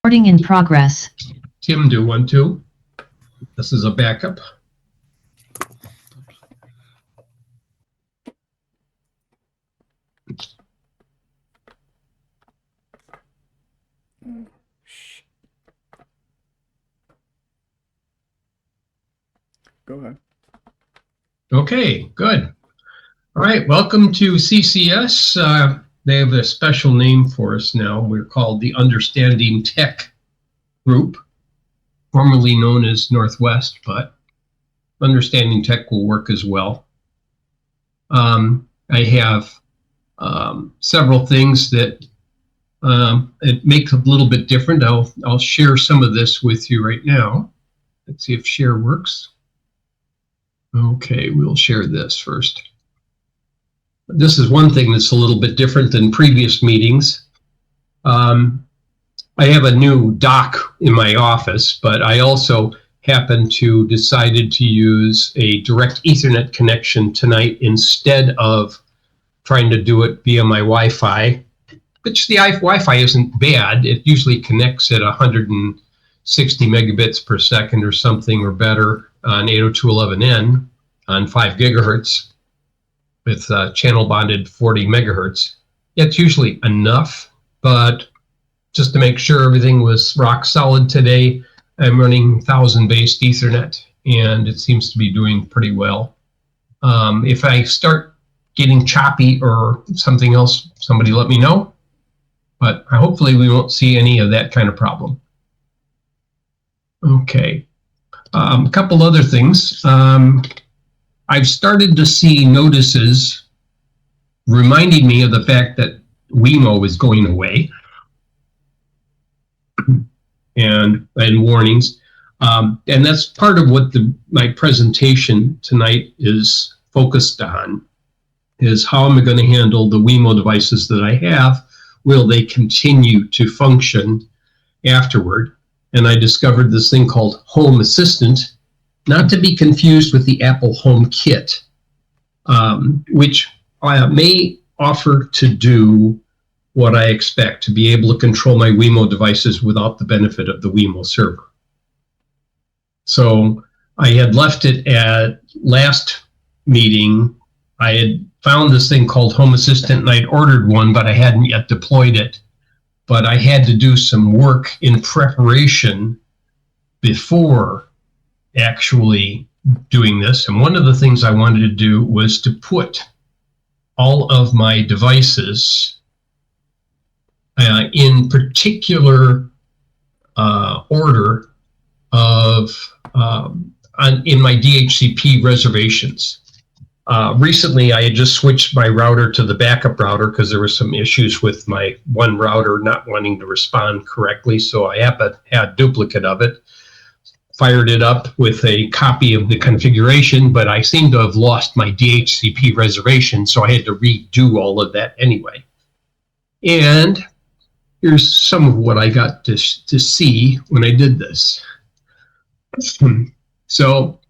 Recording in progress. Tim do one too. This is a backup. Go ahead. Okay, good. All right, welcome to CCS. They have a special name for us now. We're called the Understanding Tech Group, formerly known as Northwest, but Understanding Tech will work as well. I have several things that it makes a little bit different. I'll share some of this with you right now. Let's see if share works. Okay, we'll share this first. This is one thing that's a little bit different than previous meetings. I have a new dock in my office, but I also happen to decided to use a direct Ethernet connection tonight instead of trying to do it via my Wi-Fi, which the Wi-Fi isn't bad. It usually connects at 160 megabits per second or something or better on 802.11n on 5 gigahertz with channel bonded 40 megahertz. It's usually enough, but just to make sure everything was rock solid today, I'm running 1000 based Ethernet, and it seems to be doing pretty well. If I start getting choppy or something else, somebody let me know, but hopefully we won't see any of that kind of problem. Okay, a couple other things. I've started to see notices reminding me of the fact that Wemo is going away, and warnings. And that's part of what my presentation tonight is focused on, is how am I going to handle the Wemo devices that I have? Will they continue to function afterward? And I discovered this thing called Home Assistant, not to be confused with the Apple Home Kit, which may offer to do what I expect, to be able to control my Wemo devices without the benefit of the Wemo server. So I had left it at last meeting. I had found this thing called Home Assistant, and I'd ordered one, but I hadn't yet deployed it. But I had to do some work in preparation before actually doing this. And one of the things I wanted to do was to put all of my devices in particular order of in my DHCP reservations. Recently, I had just switched my router to the backup router because there were some issues with my one router not wanting to respond correctly. So I had a duplicate of it, fired it up with a copy of the configuration, but I seem to have lost my DHCP reservation, so I had to redo all of that anyway. And here's some of what I got to see when I did this. So,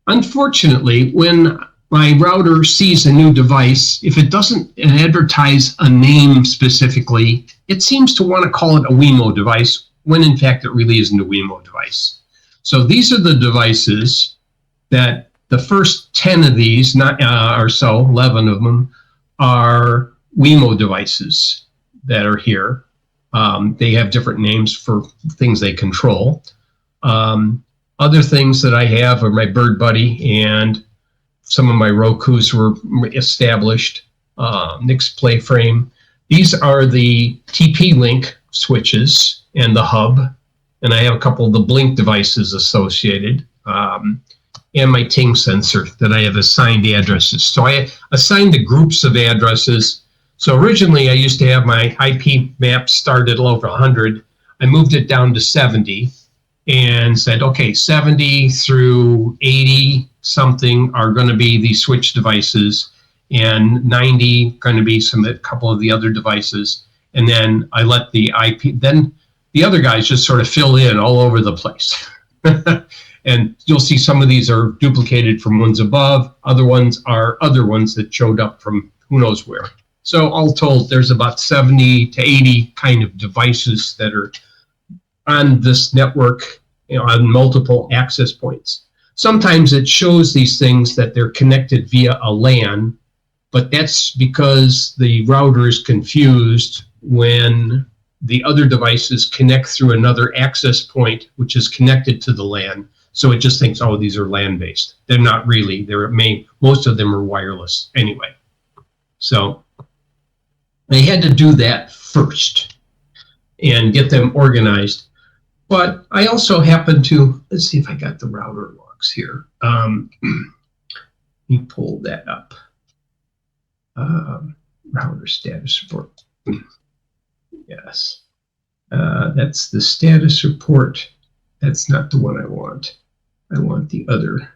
unfortunately, when my router sees a new device, if it doesn't advertise a name specifically, it seems to want to call it a Wemo device, when in fact it really isn't a Wemo device. So these are the devices that the first 10 of these, or so, 11 of them, are Wemo devices that are here. They have different names for things they control. Other things that I have are my Bird Buddy, and some of my Rokus were established, Nix Playframe. These are the TP-Link switches and the hub, and I have a couple of the Blink devices associated, and my Ting sensor that I have assigned addresses. So I assigned the groups of addresses. So originally I used to have my IP map start at over 100. I moved it down to 70 and said, okay, 70 through 80 something are going to be the switch devices, and 90 going to be a couple of the other devices. And then I let the IP, then the other guys just sort of fill in all over the place. And you'll see some of these are duplicated from ones above. Other ones are other ones that showed up from who knows where. So all told, there's about 70 to 80 kind of devices that are on this network, on multiple access points. Sometimes it shows these things that they're connected via a LAN, but that's because the router is confused when the other devices connect through another access point, which is connected to the LAN. So it just thinks, oh, these are LAN-based. They're not really. Most of them are wireless anyway. So I had to do that first and get them organized. But I also happen to, let's see if I got the router logs here. Let me pull that up. Router status report. Yes. That's the status report. That's not the one I want. I want the other.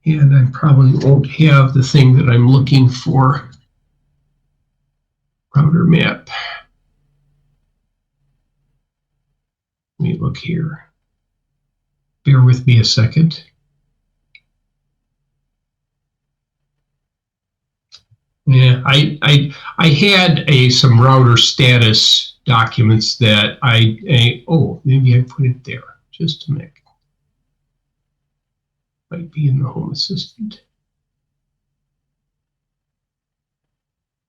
And I probably won't have the thing that I'm looking for. Router map. Let me look here. Bear with me a second. Yeah, I had some router status documents that oh, maybe I put it there just to make. Might be in the Home Assistant.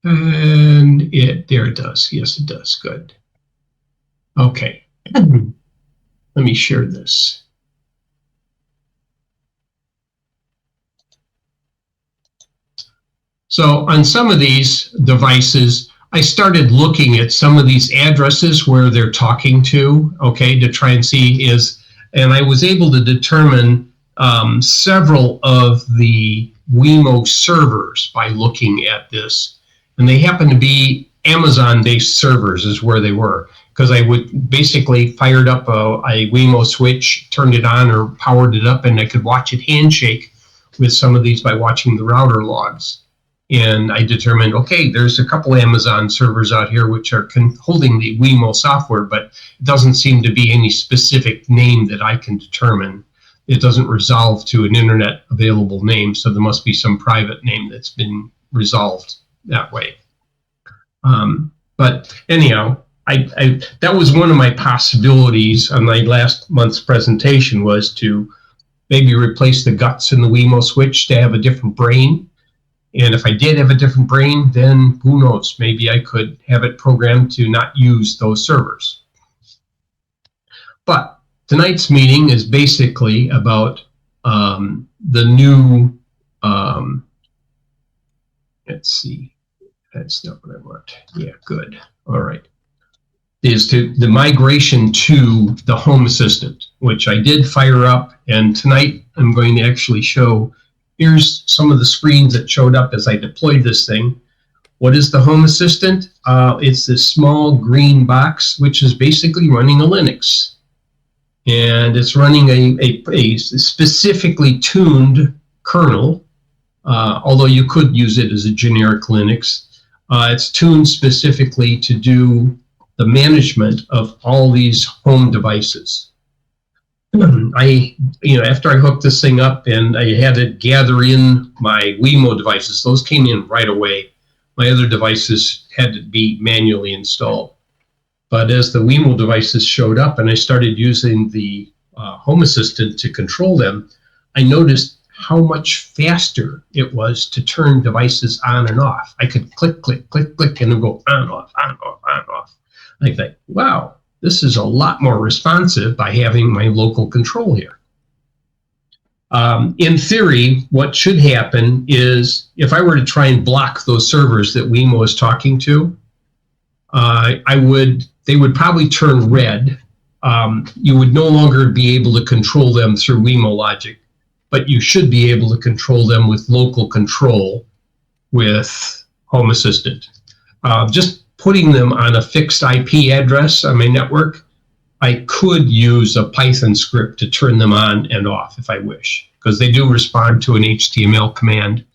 And there it does. Yes, it does. Good. Okay. Let me share this. So on some of these devices, I started looking at some of these addresses where they're talking to, okay, to try and see and I was able to determine several of the Wemo servers by looking at this. And they happen to be Amazon-based servers is where they were. Because I would basically fired up a Wemo switch, turned it on or powered it up, and I could watch it handshake with some of these by watching the router logs. And I determined, okay, there's a couple Amazon servers out here which are holding the Wemo software, but it doesn't seem to be any specific name that I can determine. It doesn't resolve to an internet available name, so there must be some private name that's been resolved that way. But anyhow, that was one of my possibilities on my last month's presentation, was to maybe replace the guts in the Wemo switch to have a different brain. And if I did have a different brain, then who knows, maybe I could have it programmed to not use those servers. But tonight's meeting is basically about the new, let's see, that's not what I want. Yeah, good. All right. Is to the migration to the Home Assistant, which I did fire up. And tonight I'm going to actually show, here's some of the screens that showed up as I deployed this thing. What is the Home Assistant? It's this small green box, which is basically running a Linux. And it's running a specifically tuned kernel, although you could use it as a generic Linux. It's tuned specifically to do the management of all these home devices. After I hooked this thing up and I had to gather in my Wemo devices, those came in right away. My other devices had to be manually installed. But as the Wemo devices showed up and I started using the Home Assistant to control them, I noticed how much faster it was to turn devices on and off. I could click, click, click, click, and then go on, off, on, off, on, off. I think, wow, this is a lot more responsive by having my local control here. In theory, what should happen is if I were to try and block those servers that Wemo is talking to, they would probably turn red. You would no longer be able to control them through Wemo logic, but you should be able to control them with local control with Home Assistant. Just putting them on a fixed IP address on my network, I could use a Python script to turn them on and off if I wish, because they do respond to an HTML command,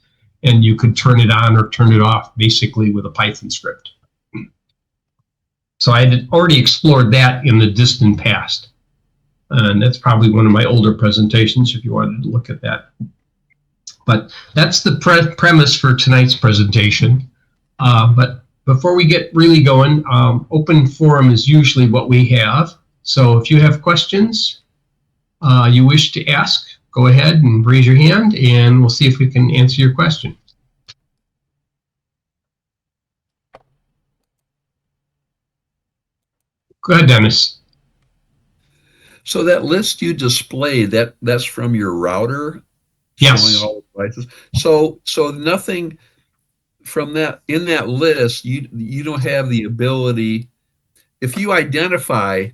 and you could turn it on or turn it off basically with a Python script. So I had already explored that in the distant past. And that's probably one of my older presentations if you wanted to look at that. But that's the premise for tonight's presentation. But before we get really going, open forum is usually what we have. So if you have questions you wish to ask, go ahead and raise your hand, and we'll see if we can answer your question. Go ahead, Dennis. So that list you displayed, that's from your router? Yes. Showing all the devices. So nothing from that, in that list, you don't have the ability, if you identify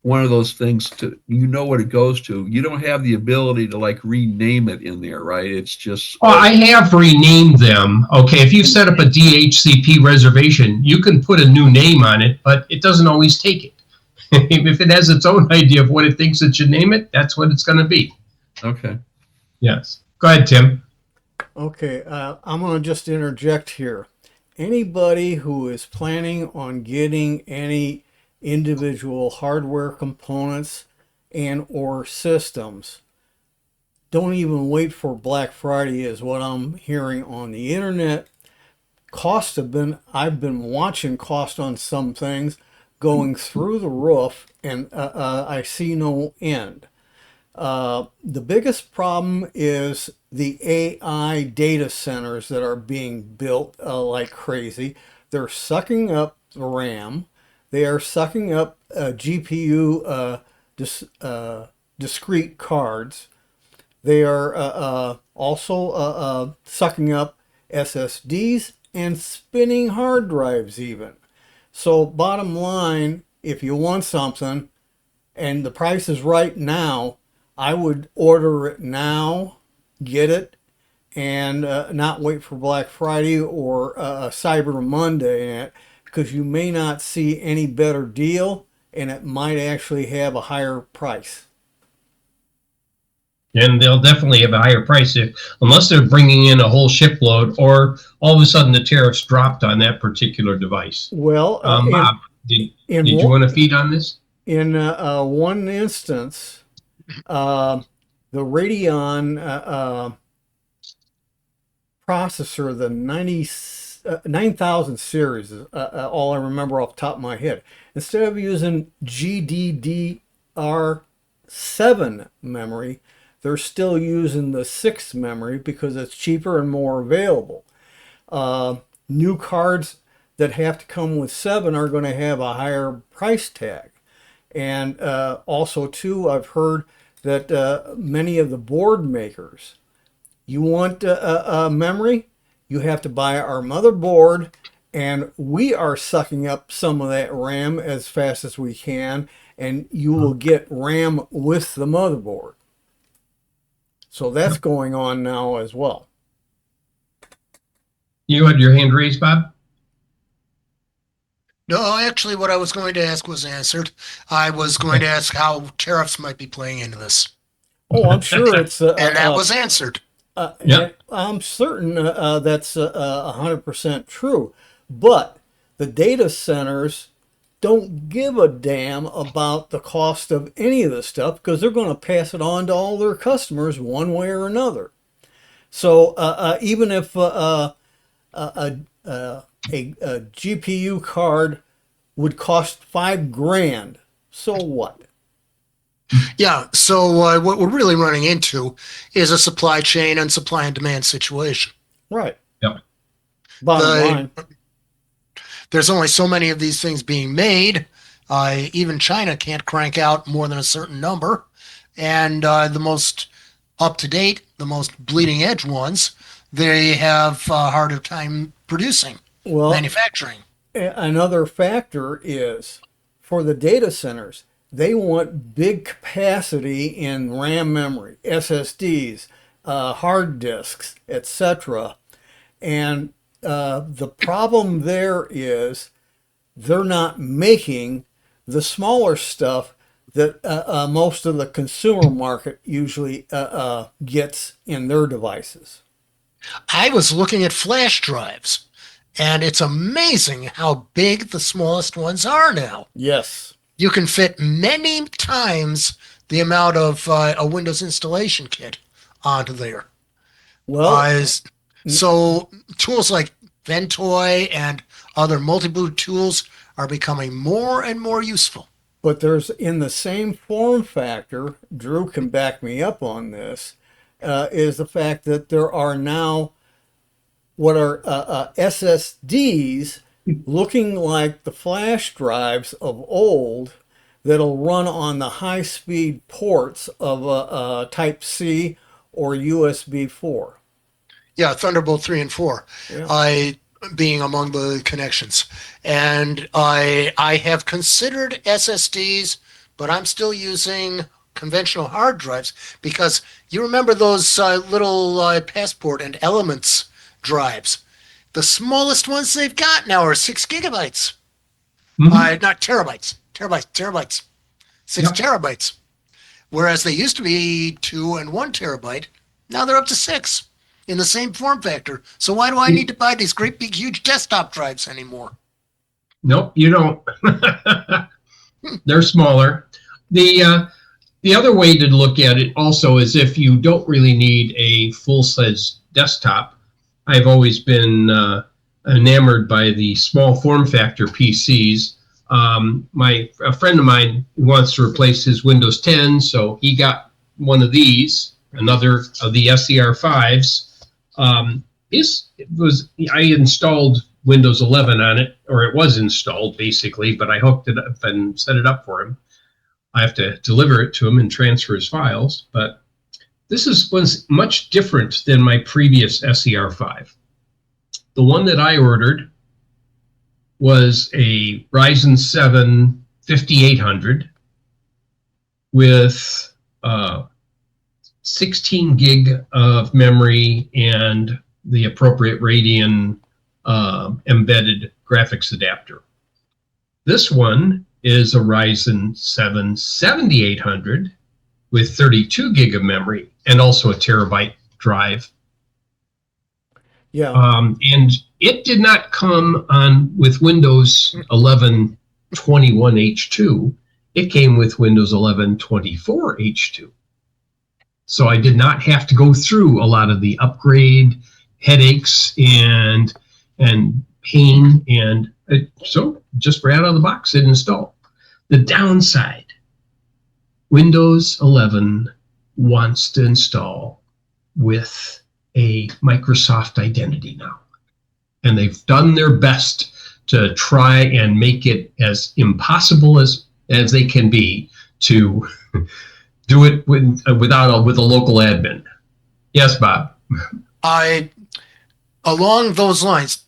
one of those things, to what it goes to, you don't have the ability to like rename it in there, right? It's just. Oh, I have renamed them. Okay, if you set up a DHCP reservation, you can put a new name on it, but it doesn't always take it. If it has its own idea of what it thinks it should name it, that's what it's going to be. Okay. Yes. Go ahead, Tim. Okay, I'm going to just interject here. Anybody who is planning on getting any individual hardware components and or systems, don't even wait for Black Friday is what I'm hearing on the internet. I've been watching cost on some things going through the roof, and I see no end. The biggest problem is the AI data centers that are being built like crazy. They're sucking up the RAM. They are sucking up GPU discrete cards. They are also sucking up SSDs and spinning hard drives even. So bottom line, if you want something and the price is right now, I would order it now, get it, and not wait for Black Friday or Cyber Monday, because you may not see any better deal, and it might actually have a higher price. And they'll definitely have a higher price unless they're bringing in a whole shipload, or all of a sudden the tariffs dropped on that particular device. Well, Bob, did you want to feed on this? In one instance, the Radeon processor, the 9000 series, all I remember off the top of my head. Instead of using GDDR7 memory, they're still using the 6 memory because it's cheaper and more available. New cards that have to come with 7 are going to have a higher price tag. And also, too, I've heard that many of the board makers, you want a memory, you have to buy our motherboard, and we are sucking up some of that RAM as fast as we can, and you will get RAM with the motherboard. So that's going on now as well. You had your hand raised, Bob? No, actually, what I was going to ask was answered. I was going to ask how tariffs might be playing into this. Oh, I'm sure it's... and that was answered. Yeah. I'm certain that's 100% true. But the data centers don't give a damn about the cost of any of this stuff because they're going to pass it on to all their customers one way or another. So even if a GPU card would cost $5,000, so what? Yeah, so what we're really running into is a supply chain and supply and demand situation. Right. Yep. Bottom line. There's only so many of these things being made. Even China can't crank out more than a certain number. And the most up-to-date, the most bleeding edge ones, they have a harder time producing, manufacturing. Another factor is for the data centers, they want big capacity in RAM memory, SSDs, hard disks, etc. And the problem there is they're not making the smaller stuff that most of the consumer market usually gets in their devices. I was looking at flash drives, and it's amazing how big the smallest ones are now. Yes. You can fit many times the amount of a Windows installation kit onto there. Well, so tools like Ventoy and other multi-boot tools are becoming more and more useful. But there's, in the same form factor, Drew can back me up on this, is the fact that there are now what are SSDs looking like the flash drives of old that'll run on the high-speed ports of Type C or USB 4. Yeah, Thunderbolt 3 and 4. Yeah. Being among the connections. And I have considered SSDs, but I'm still using conventional hard drives because you remember those little Passport and Elements drives. The smallest ones they've got now are 6 gigabytes. Not terabytes. Terabytes. 6 terabytes. Whereas they used to be 2 and 1 terabyte. Now they're up to 6. In the same form factor. So why do I need to buy these great big huge desktop drives anymore? Nope, you don't. They're smaller. The other way to look at it also is if you don't really need a full-size desktop. I've always been enamored by the small form factor PCs. A friend of mine wants to replace his Windows 10, so he got one of these, another of the SER5s. I installed Windows 11 on it, or it was installed basically, but I hooked it up and set it up for him. I have to deliver it to him and transfer his files, but this was much different than my previous SER5. The one that I ordered was a Ryzen 7 5800 with 16 gig of memory and the appropriate Radeon embedded graphics adapter. This one is a Ryzen 7 7800 with 32 gig of memory and also a terabyte drive. Yeah. And it did not come on with Windows 11 21H2. It came with Windows 11 24H2. So I did not have to go through a lot of the upgrade headaches and pain, and so just right out of the box it installed. The downside, Windows 11 wants to install with a Microsoft identity now, and they've done their best to try and make it as impossible as they can be to do it with a local admin. Yes, Bob. Along those lines,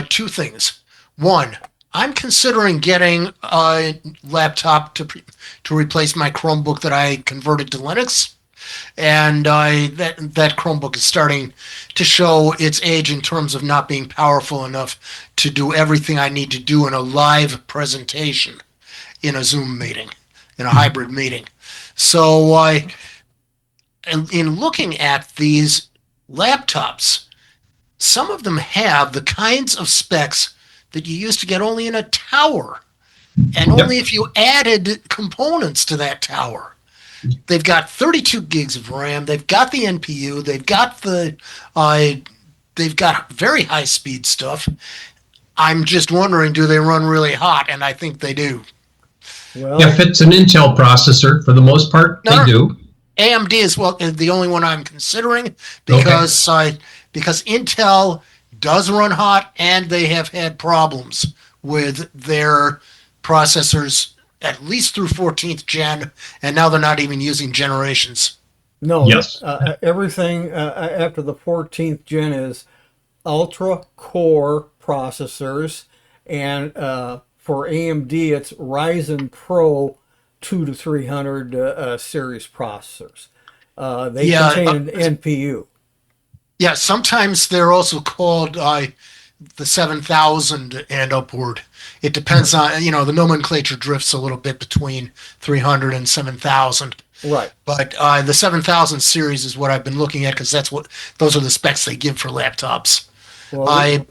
2 things. One, I'm considering getting a laptop to replace my Chromebook that I converted to Linux, and that Chromebook is starting to show its age in terms of not being powerful enough to do everything I need to do in a live presentation, in a Zoom meeting, in a hybrid meeting. So in looking at these laptops, some of them have the kinds of specs that you used to get only in a tower, and only if you added components to that tower. They've got 32 gigs of RAM. They've got the NPU. They've got very high speed stuff. I'm just wondering, do they run really hot? And I think they do. Well, If it's an Intel processor, for the most part, they do. AMD is the only one I'm considering because Intel does run hot, and they have had problems with their processors at least through 14th gen, and now they're not even using generations. no. Yes. Everything after the 14th gen is ultra core processors, and for AMD it's Ryzen Pro 2 to 300 series processors. They contain an NPU. Yeah, sometimes they're also called the 7000 and upward. It depends on, the nomenclature drifts a little bit between 300 and 7000. Right. But the 7000 series is what I've been looking at because those are the specs they give for laptops. Oh,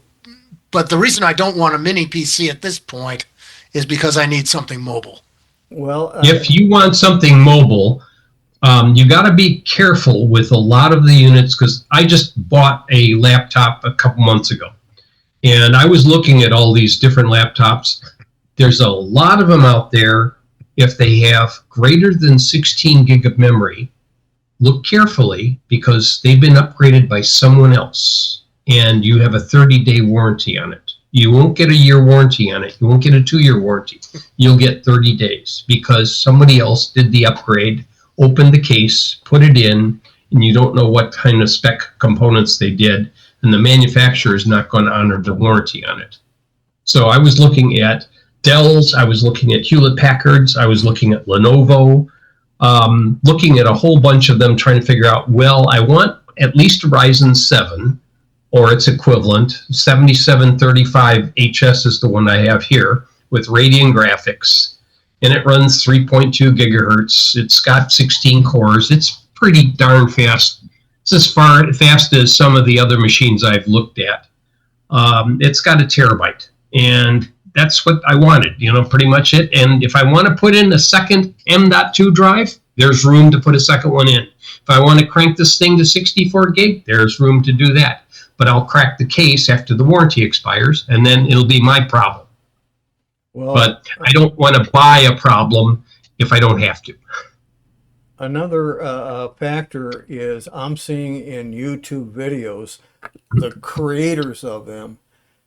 But the reason I don't want a mini PC at this point is because I need something mobile. Well, If you want something mobile, you got to be careful with a lot of the units, because I just bought a laptop a couple months ago, And I was looking at all these different laptops. There's a lot of them out there. If they have greater than 16 gig of memory, look carefully because they've been upgraded by someone else, and you have a 30-day warranty on it. You won't get a year warranty on it. You won't get a 2-year warranty. You'll get 30 days because somebody else did the upgrade, opened the case, put it in, and you don't know what kind of spec components they did, and the manufacturer is not going to honor the warranty on it. So I was looking at Dell's, I was looking at Hewlett-Packard's, I was looking at Lenovo, looking at a whole bunch of them, trying to figure out, well, I want at least a Ryzen 7 or its equivalent. 7735 HS is the one I have here with Radeon graphics, and it runs 3.2 gigahertz. It's got 16 cores. It's pretty darn fast. It's as fast as some of the other machines I've looked at. It's got a terabyte, and that's what I wanted, pretty much it. And if I want to put in a second M.2 drive, there's room to put a second one in. If I want to crank this thing to 64 gig, there's room to do that. But I'll crack the case after the warranty expires, and then it'll be my problem. Well, But I don't want to buy a problem if I don't have to. another factor is I'm seeing in YouTube videos, the creators of them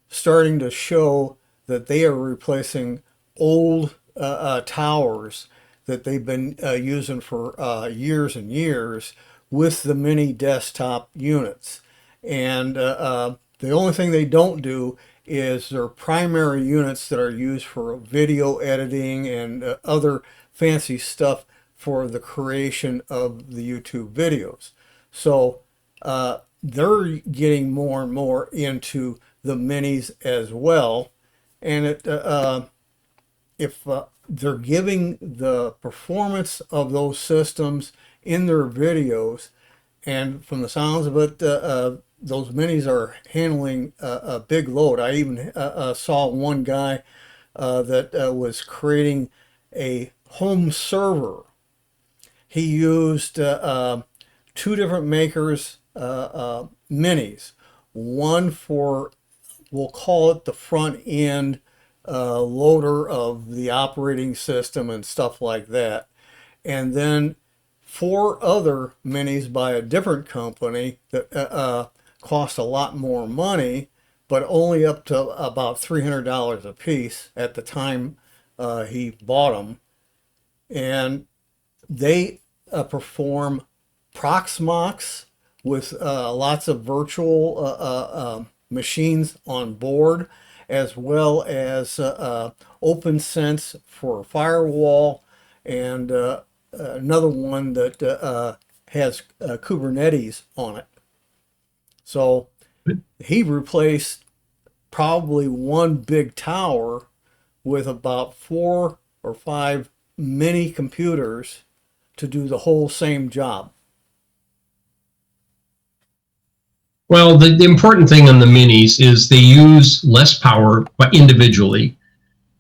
starting to show that they are replacing old towers that they've been using for years and years with the mini desktop units. And the only thing they don't do is their primary units that are used for video editing and other fancy stuff for the creation of the YouTube videos. So they're getting more and more into the minis as well. And if they're giving the performance of those systems in their videos, and from the sounds of it, those minis are handling a big load. I even saw one guy that was creating a home server. He used 2 different makers minis. One for, we'll call it the front end loader of the operating system and stuff like that. And then 4 other minis by a different company that cost a lot more money, but only up to about $300 a piece at the time he bought them. And they perform Proxmox with lots of virtual machines on board, as well as OpenSense for firewall, and another one that has Kubernetes on it. So he replaced probably one big tower with about 4 or 5 mini computers to do the whole same job. Well, the important thing on the minis is they use less power individually.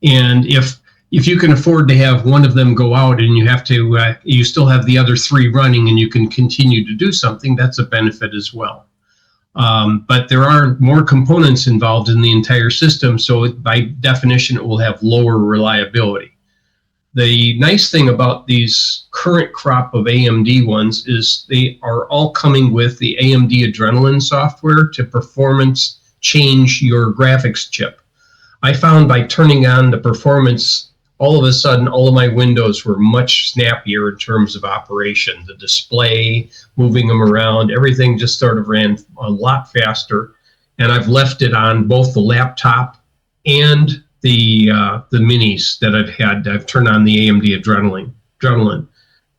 And if you can afford to have one of them go out and you have to, you still have the other 3 running and you can continue to do something, that's a benefit as well. But there are more components involved in the entire system, so by definition it will have lower reliability. The nice thing about these current crop of AMD ones is they are all coming with the AMD Adrenalin software to performance change your graphics chip. I found by turning on the performance, all of a sudden all of my windows were much snappier in terms of operation. The display, moving them around, everything just sort of ran a lot faster. And I've left it on both the laptop and the minis that I've had. I've turned on the AMD Adrenalin.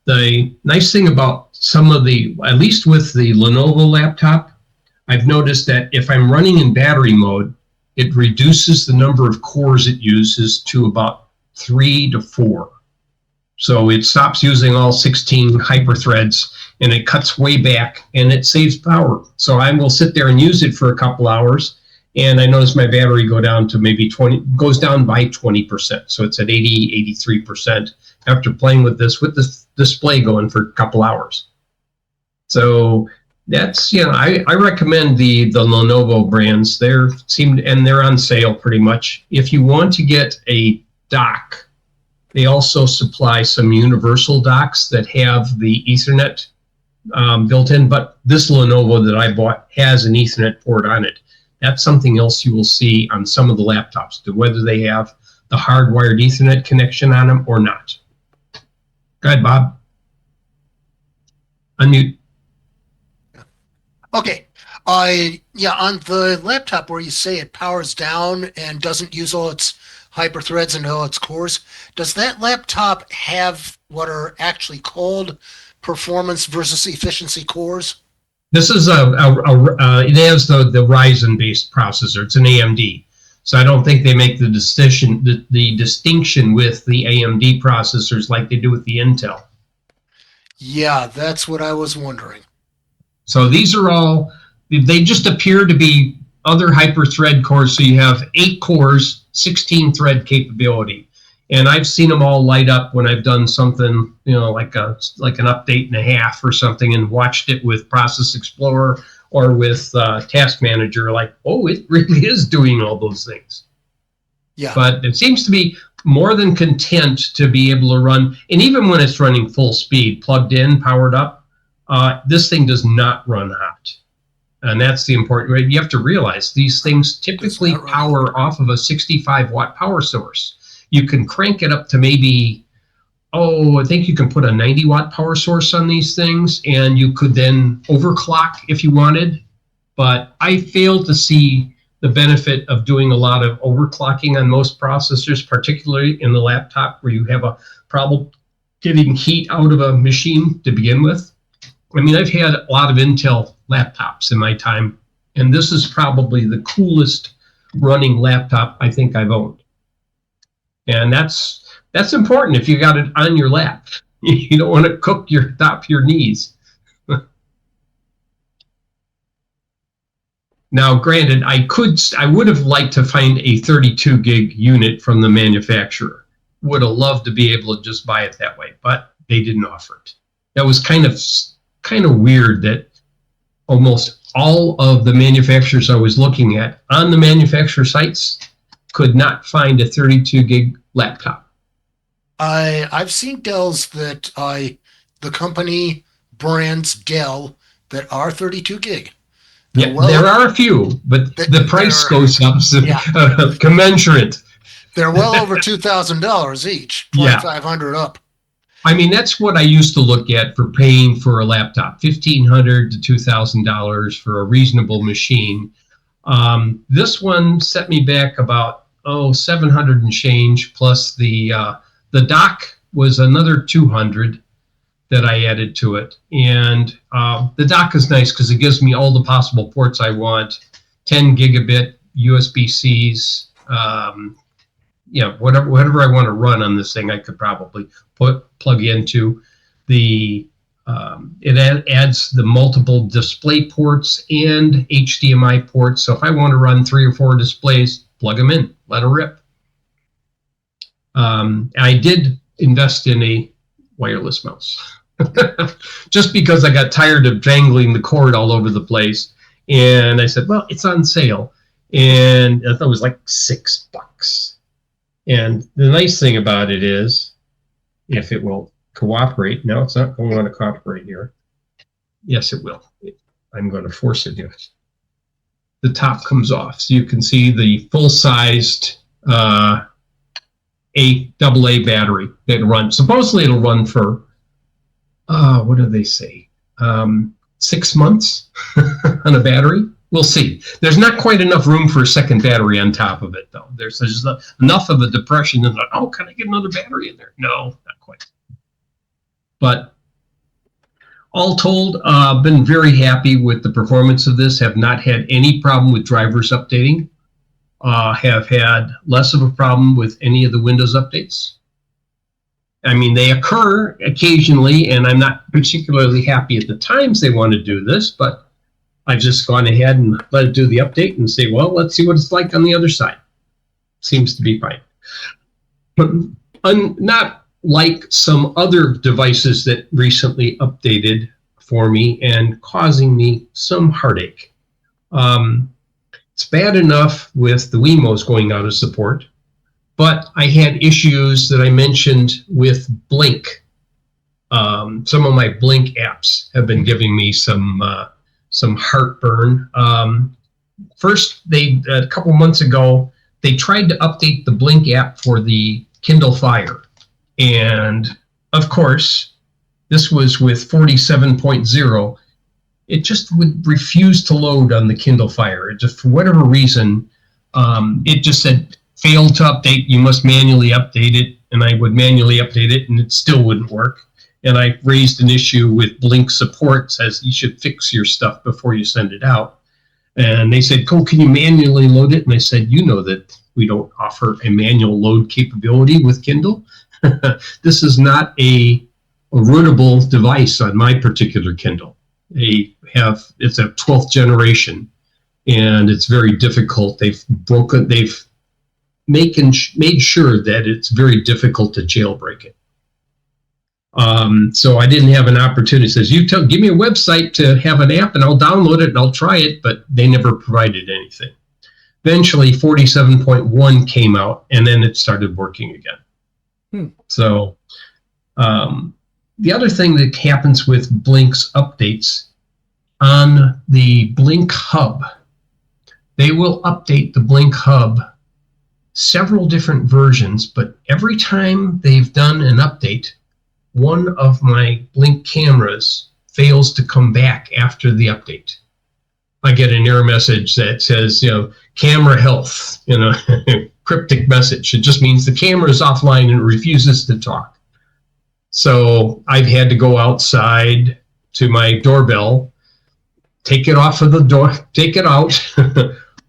The nice thing about some of the, at least with the Lenovo laptop, I've noticed that if I'm running in battery mode, it reduces the number of cores it uses to about 3 to 4. So it stops using all 16 hyperthreads and it cuts way back and it saves power. So I will sit there and use it for a couple hours, and I notice my battery go down to maybe 20, goes down by 20%. So it's at 80, 83% after playing with this display going for a couple hours. So That's, I recommend the Lenovo brands. They're on sale pretty much. If you want to get a dock, they also supply some universal docks that have the Ethernet built in, but this Lenovo that I bought has an Ethernet port on it. That's something else you will see on some of the laptops, whether they have the hardwired Ethernet connection on them or not. Go ahead, Bob. Unmute. Okay. Yeah, on the laptop where you say it powers down and doesn't use all its hyperthreads and all its cores, does that laptop have what are actually called performance versus efficiency cores? This is it has the Ryzen-based processor. It's an AMD. So I don't think they make the distinction with the AMD processors like they do with the Intel. Yeah, that's what I was wondering. So these are all, they just appear to be other hyper-thread cores. So you have 8 cores, 16 thread capability. And I've seen them all light up when I've done something, like an update and a half or something, and watched it with Process Explorer or with Task Manager, like, oh, it really is doing all those things. Yeah. But it seems to be more than content to be able to run, and even when it's running full speed, plugged in, powered up, this thing does not run hot. And that's the important way. You have to realize these things typically power off of a 65-watt power source. You can crank it up to maybe, I think you can put a 90-watt power source on these things, and you could then overclock if you wanted. But I fail to see the benefit of doing a lot of overclocking on most processors, particularly in the laptop where you have a problem getting heat out of a machine to begin with. I mean, I've had a lot of Intel laptops in my time, and this is probably the coolest running laptop I think I've owned. And that's important if you got it on your lap. You don't want to cook your top your knees. Now, granted, I would have liked to find a 32 gig unit from the manufacturer. Would have loved to be able to just buy it that way, but they didn't offer it. That was kind of weird that almost all of the manufacturers I was looking at on the manufacturer sites could not find a 32 gig laptop. I've seen Dells that the company brands Dell that are 32 gig. Yeah, there are a few, but the price goes up commensurate. They're well over $2,000 each, $2,500 up. I mean, that's what I used to look at for paying for a laptop, $1,500 to $2,000 for a reasonable machine. This one set me back about $700 and change, plus the dock was another $200 that I added to it. And the dock is nice because it gives me all the possible ports I want, 10 gigabit USB-Cs, whatever I want to run on this thing, I could probably plug into. It adds the multiple display ports and HDMI ports. So if I want to run 3 or 4 displays, plug them in, let them rip. I did invest in a wireless mouse just because I got tired of jangling the cord all over the place. And I said, well, it's on sale. And I thought it was like $6. And the nice thing about it is, if it will cooperate, no, it's not going to cooperate here. Yes, it will. I'm going to force it here. The top comes off, so you can see the full-sized AA battery that runs. Supposedly it'll run for, what do they say, 6 months on a battery? We'll see. There's not quite enough room for a second battery on top of it, though. There's just enough of a depression that, can I get another battery in there? No, not quite. But all told, I've been very happy with the performance of this. Have not had any problem with drivers updating. Have had less of a problem with any of the Windows updates. I mean, they occur occasionally, and I'm not particularly happy at the times they want to do this, but I've just gone ahead and let it do the update and say, well, let's see what it's like on the other side. Seems to be fine. But not like some other devices that recently updated for me and causing me some heartache. It's bad enough with the Wemos going out of support, but I had issues that I mentioned with Blink. Some of my Blink apps have been giving me some heartburn. First, a couple months ago, they tried to update the Blink app for the Kindle Fire. And of course, this was with 47.0. It just would refuse to load on the Kindle Fire. It just, for whatever reason, it just said, failed to update, you must manually update it. And I would manually update it and it still wouldn't work. And I raised an issue with Blink support, says you should fix your stuff before you send it out. And they said, "Oh, can you manually load it?" And I said, "You know that we don't offer a manual load capability with Kindle. This is not a rootable device on my particular Kindle. It's a 12th generation, and it's very difficult. They've made sure that it's very difficult to jailbreak it. So I didn't have an opportunity." It says, give me a website to have an app and I'll download it and I'll try it, but they never provided anything. Eventually 47.1 came out and then it started working again. So the other thing that happens with Blink's updates, on the Blink Hub, they will update the Blink Hub several different versions, but every time they've done an update, one of my Blink cameras fails to come back after the update. I get an error message that says, camera health, cryptic message. It just means the camera is offline and it refuses to talk. So I've had to go outside to my doorbell, take it off of the door, take it out,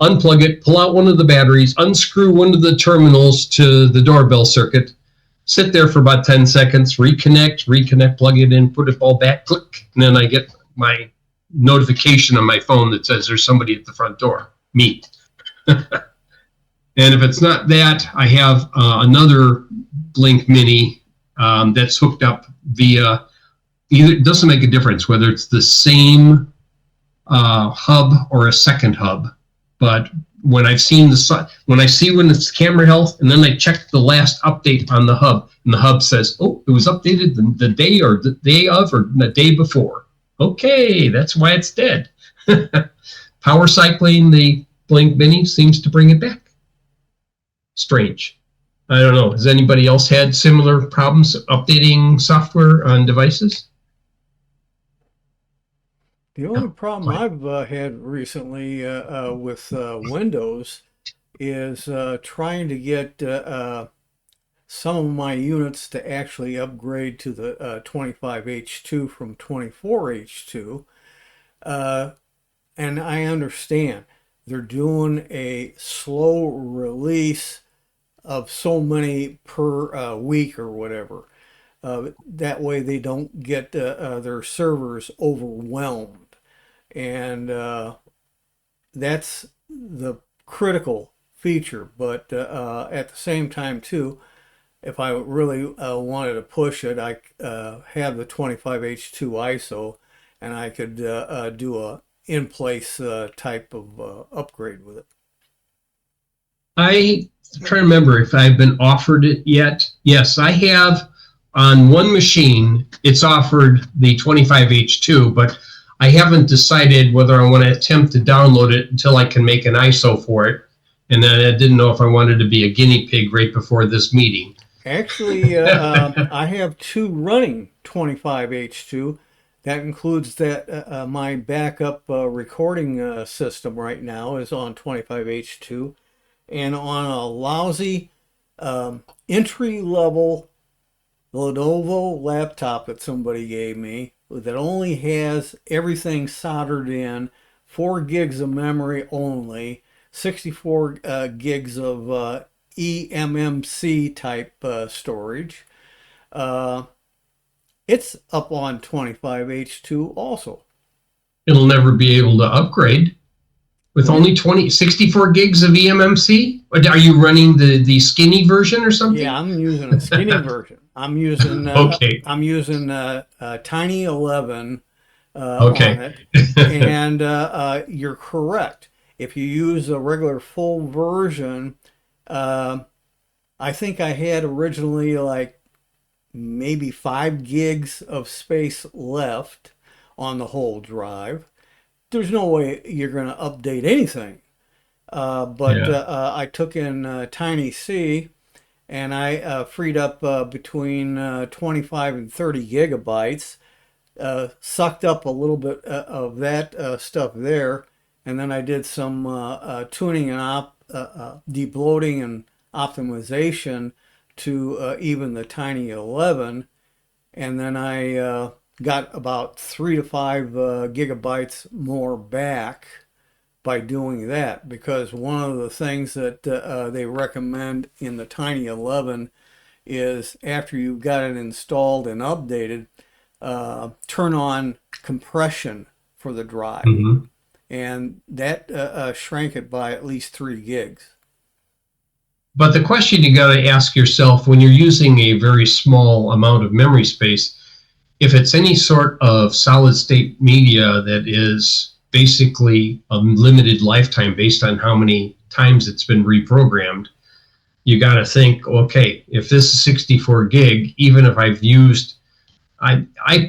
unplug it, pull out one of the batteries, unscrew one of the terminals to the doorbell circuit, sit there for about 10 seconds, reconnect, plug it in, put it all back, click, and then I get my notification on my phone that says there's somebody at the front door, me. And if it's not that, I have another Blink Mini that's hooked up via, it doesn't make a difference whether it's the same hub or a second hub, but when I see when it's camera health, and then I check the last update on the hub, and the hub says, "Oh, it was updated the day or the day of or the day before." Okay, that's why it's dead. Power cycling the Blink Mini seems to bring it back. Strange. I don't know. Has anybody else had similar problems updating software on devices? The only problem I've had recently with Windows is trying to get some of my units to actually upgrade to the 25H2 from 24H2. And I understand they're doing a slow release of so many per week or whatever. That way they don't get their servers overwhelmed. And that's the critical feature. But at the same time, too, if I really wanted to push it, I have the 25H2 ISO, and I could do a in-place type of upgrade with it. I'm trying to remember if I've been offered it yet. Yes, I have. On one machine, it's offered the 25H2, but I haven't decided whether I want to attempt to download it until I can make an ISO for it. And then I didn't know if I wanted to be a guinea pig right before this meeting. Actually, I have two running 25H2. That includes that my backup recording system right now is on 25H2. And on a lousy entry-level Lenovo laptop that somebody gave me that only has everything soldered in, 4 gigs of memory only, 64 gigs of eMMC type storage. It's up on 25H2 also. It'll never be able to upgrade. With only 64 gigs of eMMC? Are you running the skinny version or something? Yeah, I'm using a skinny version. I'm using okay. I'm using Tiny 11 Okay. on it. And you're correct. If you use a regular full version, I think I had originally like maybe 5 gigs of space left on the whole drive. There's no way you're going to update anything. But Yeah. I took in Tiny C and I freed up between 25 and 30 gigabytes, sucked up a little bit of that stuff there, and then I did some tuning and debloating and optimization to even the Tiny 11, and then I got about 3 to 5 gigabytes more back by doing that, because one of the things that they recommend in the Tiny 11 is after you've got it installed and updated, turn on compression for the drive, Mhm. and that shrank it by at least 3 gigs. But the question you got to ask yourself when you're using a very small amount of memory space, if it's any sort of solid state media that is basically a limited lifetime based on how many times it's been reprogrammed, you got to think, okay, if this is 64 gig, even if I've used, I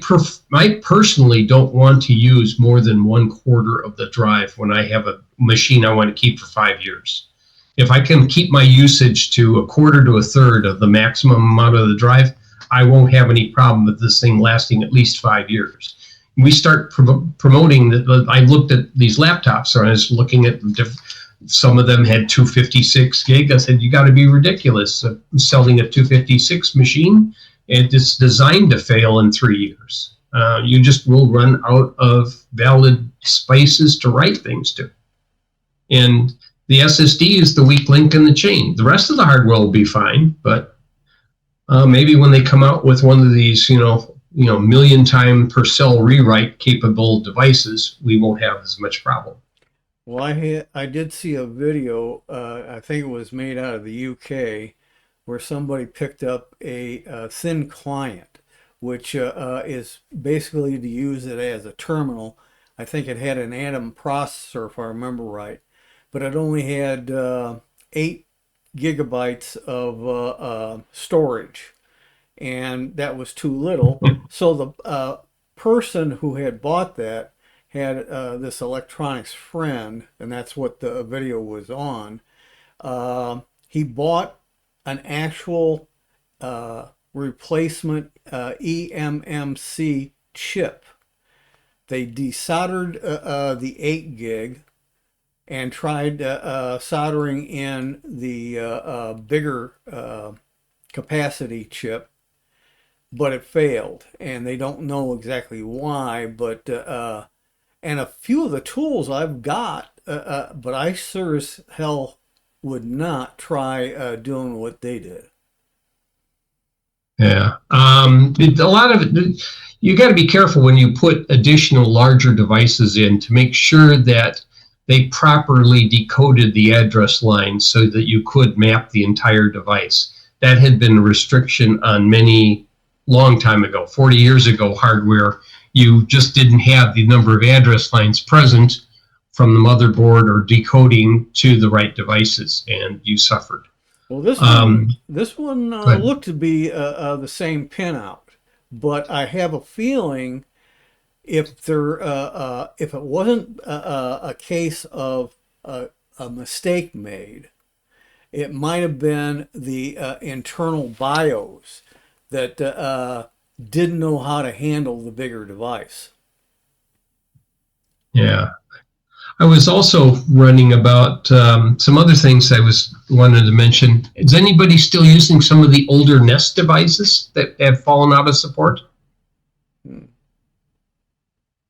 personally don't want to use more than 1/4 of the drive when I have a machine I want to keep for 5 years. If I can keep my usage to 1/4 to 1/3 of the maximum amount of the drive, I won't have any problem with this thing lasting at least 5 years. We start promoting that. I looked at these laptops, and I was looking at some of them had 256 gig. I said, you got to be ridiculous. Selling a 256 machine, it's designed to fail in 3 years. You just will run out of valid spaces to write things to. And the SSD is the weak link in the chain. The rest of the hardware will be fine, but maybe when they come out with one of these, million time per cell rewrite capable devices, we won't have as much problem. Well, I did see a video, I think it was made out of the UK, where somebody picked up a thin client, which is basically to use it as a terminal. I think it had an Atom processor, if I remember right, but it only had 8 gigabytes of storage, and that was too little. So the person who had bought that had this electronics friend, and that's what the video was on. He bought an actual replacement eMMC chip. They desoldered the 8 gig and tried soldering in the bigger capacity chip, but it failed, and they don't know exactly why. But and a few of the tools I've got, but I sure as hell would not try doing what they did. Yeah. A lot of it, you got to be careful when you put additional larger devices in to make sure that they properly decoded the address line so that you could map the entire device. That had been a restriction on many long time ago, 40 years ago hardware. You just didn't have the number of address lines present from the motherboard or decoding to the right devices, and you suffered. Well, this one looked to be the same pinout, but I have a feeling if it wasn't a case of a mistake made, it might have been the internal BIOS that didn't know how to handle the bigger device. Yeah. I was also running about some other things I wanted to mention. Is anybody still using some of the older Nest devices that have fallen out of support?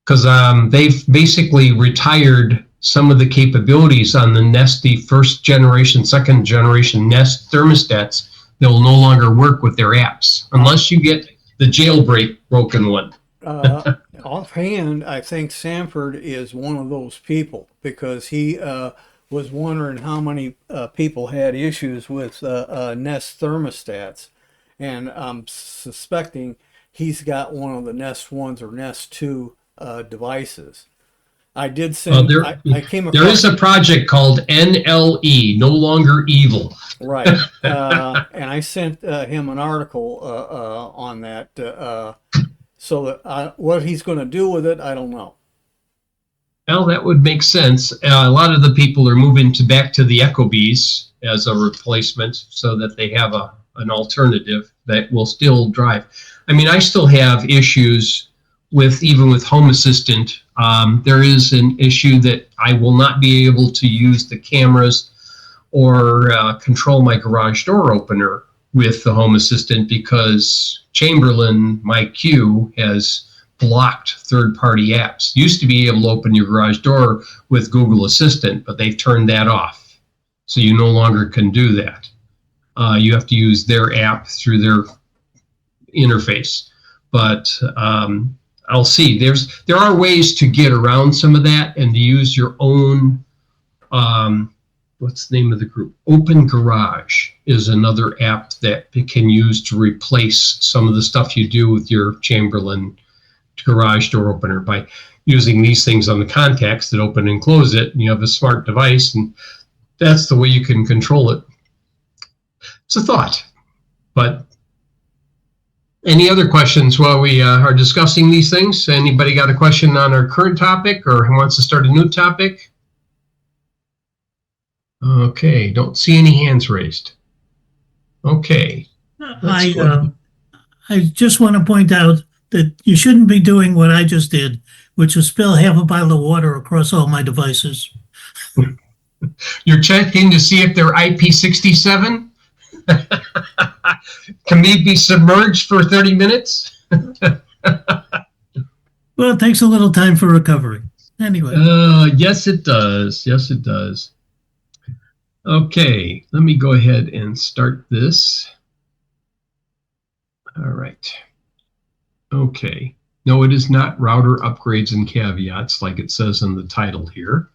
Because they've basically retired some of the capabilities on the Nesty first generation, second generation Nest thermostats. They'll no longer work with their apps unless you get the jailbreak broken one. Offhand, I think Sanford is one of those people, because he was wondering how many people had issues with Nest thermostats, and I'm suspecting he's got one of the Nest 1s or Nest 2 devices. I did Well, send. there, I came across. there is a project called NLE, No Longer Evil. Right. And I sent him an article on that. So that what he's going to do with it, I don't know. Well, that would make sense. A lot of the people are moving back to the Ecobees as a replacement so that they have an alternative that will still drive. I mean, I still have issues even with Home Assistant. There is an issue that I will not be able to use the cameras or control my garage door opener with the Home Assistant because Chamberlain, my Q, has blocked third-party apps. Used to be able to open your garage door with Google Assistant, but they've turned that off. So you no longer can do that. You have to use their app through their interface. But I'll see. There are ways to get around some of that and to use your own, what's the name of the group? Open Garage is another app that you can use to replace some of the stuff you do with your Chamberlain garage door opener by using these things on the contacts that open and close it. And you have a smart device, and that's the way you can control it. It's a thought. But any other questions while we are discussing these things? Anybody got a question on our current topic or wants to start a new topic? Okay, don't see any hands raised. Okay. I just want to point out that you shouldn't be doing what I just did, which is spill half a bottle of water across all my devices. You're checking to see if they're IP67? Can they be submerged for 30 minutes? Well, it takes a little time for recovery. Anyway. Yes, it does. Yes, it does. Okay, let me go ahead and start this. All right. Okay. No, it is not router upgrades and caveats like it says in the title here.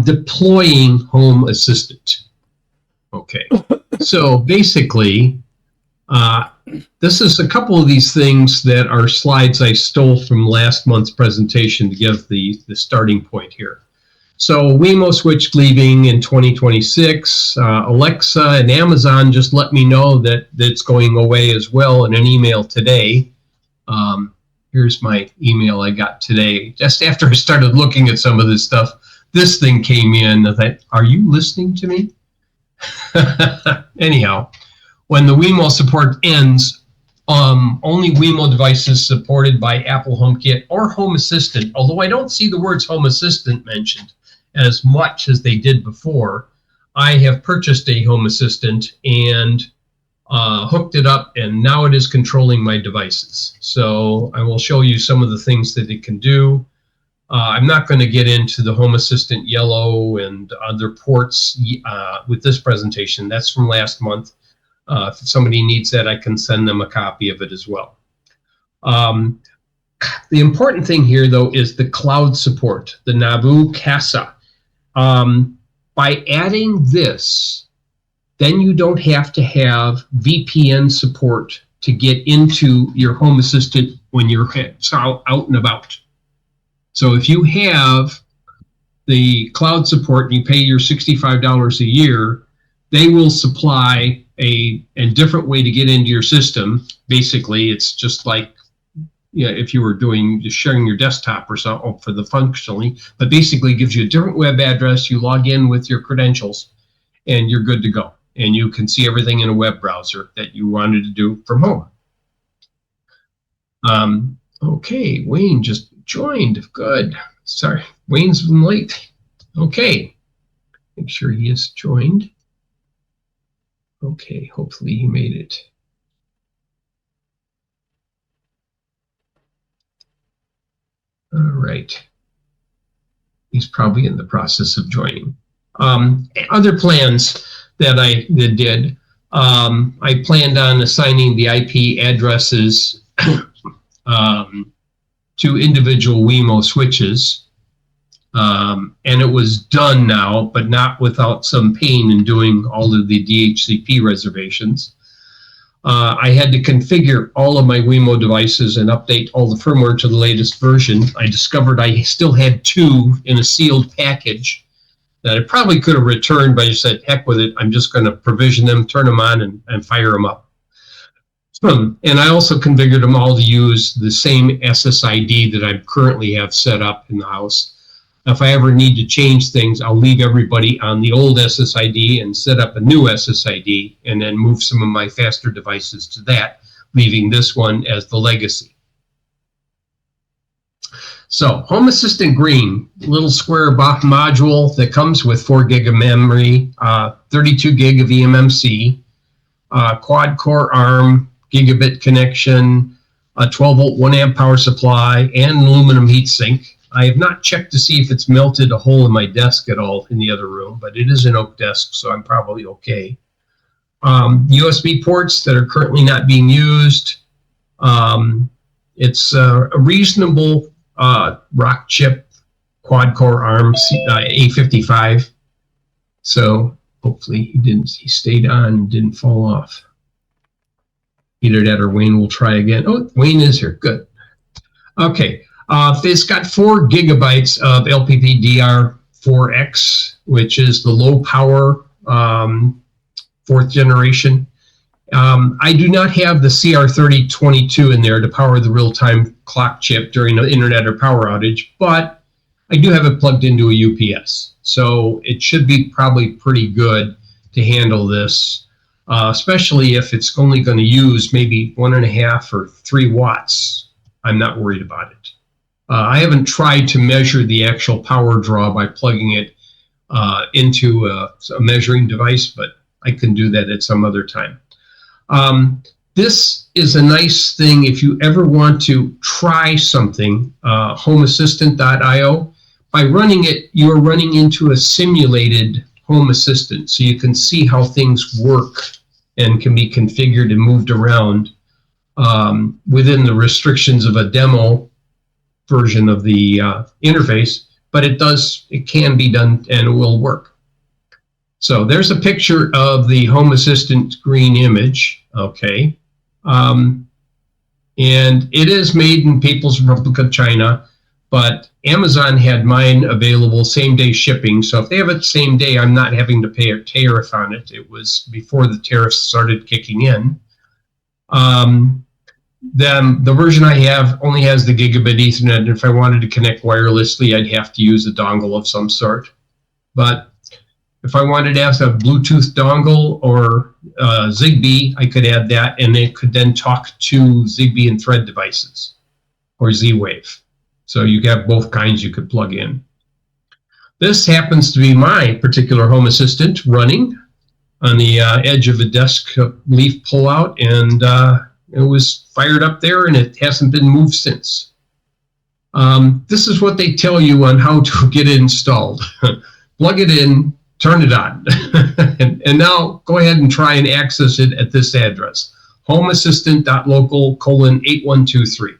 Deploying Home Assistant. Okay. So basically, this is a couple of these things that are slides I stole from last month's presentation to give the starting point here. So Wemo switch leaving in 2026. Alexa and Amazon just let me know that it's going away as well in an email today. Here's my email I got today. Just after I started looking at some of this stuff, this thing came in. I thought, are you listening to me? Anyhow, when the Wemo support ends, only Wemo devices supported by Apple HomeKit or Home Assistant, although I don't see the words Home Assistant mentioned as much as they did before. I have purchased a Home Assistant and hooked it up, and now it is controlling my devices. So I will show you some of the things that it can do. I'm not going to get into the Home Assistant Yellow and other ports with this presentation. That's from last month. If somebody needs that, I can send them a copy of it as well. The important thing here, though, is the cloud support, the Nabu Casa. By adding this, then you don't have to have VPN support to get into your Home Assistant when you're out and about. So if you have the cloud support and you pay your $65 a year, they will supply a different way to get into your system. Basically, it's just like, you know, if you were just sharing your desktop or something for the functionally, but basically gives you a different web address. You log in with your credentials and you're good to go. And you can see everything in a web browser that you wanted to do from home. Okay, Wayne just joined. Good. Sorry, Wayne's been late. Okay, make sure he is joined. Okay, hopefully he made it. All right. He's probably in the process of joining. Other plans that I did, I planned on assigning the IP addresses to individual Wemo switches. And it was done now, but not without some pain in doing all of the DHCP reservations. I had to configure all of my Wemo devices and update all the firmware to the latest version. I discovered I still had 2 in a sealed package that I probably could have returned, but I said, heck with it. I'm just going to provision them, turn them on, and fire them up. And I also configured them all to use the same SSID that I currently have set up in the house. If I ever need to change things, I'll leave everybody on the old SSID and set up a new SSID and then move some of my faster devices to that, leaving this one as the legacy. So Home Assistant Green, little square module that comes with 4 gig of memory, 32 gig of eMMC, quad core ARM, gigabit connection, a 12 volt 1 amp power supply, and an aluminum heatsink. I have not checked to see if it's melted a hole in my desk at all in the other room, but it is an oak desk, so I'm probably okay. USB ports that are currently not being used. It's a reasonable rock chip quad core ARM A55. So hopefully he stayed on and didn't fall off. Either that or Wayne will try again. Oh, Wayne is here. Good. Okay. It's got 4 gigabytes of LPPDR4X, which is the low power 4th generation. I do not have the CR3022 in there to power the real-time clock chip during an internet or power outage, but I do have it plugged into a UPS. So it should be probably pretty good to handle this. Especially if it's only going to use maybe 1.5 or 3 watts. I'm not worried about it. I haven't tried to measure the actual power draw by plugging it into a measuring device, but I can do that at some other time. This is a nice thing if you ever want to try something, homeassistant.io. By running it, you're running into a simulated Home Assistant, so you can see how things work and can be configured and moved around within the restrictions of a demo version of the interface, but it can be done and it will work. So there's a picture of the Home Assistant green image, okay? And it is made in People's Republic of China, but Amazon had mine available same-day shipping. So if they have it same day, I'm not having to pay a tariff on it. It was before the tariffs started kicking in. Then the version I have only has the gigabit Ethernet. And if I wanted to connect wirelessly, I'd have to use a dongle of some sort. But if I wanted to have a Bluetooth dongle or Zigbee, I could add that, and it could then talk to Zigbee and Thread devices or Z-Wave. So you have both kinds you could plug in. This happens to be my particular Home Assistant running on the edge of a desk leaf pullout, and it was fired up there, and it hasn't been moved since. This is what they tell you on how to get it installed. Plug it in, turn it on. and now go ahead and try and access it at this address, homeassistant.local:8123.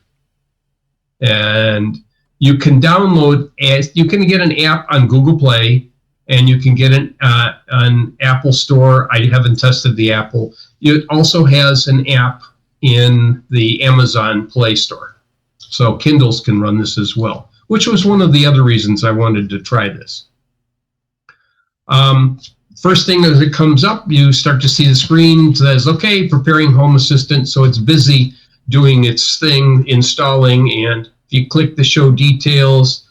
And you can download, you can get an app on Google Play, and you can get an Apple Store. I haven't tested the Apple. It also has an app in the Amazon Play Store. So Kindles can run this as well, which was one of the other reasons I wanted to try this. First thing as it comes up, you start to see the screen says, okay, preparing Home Assistant. So it's busy doing its thing, installing, and if you click the show details,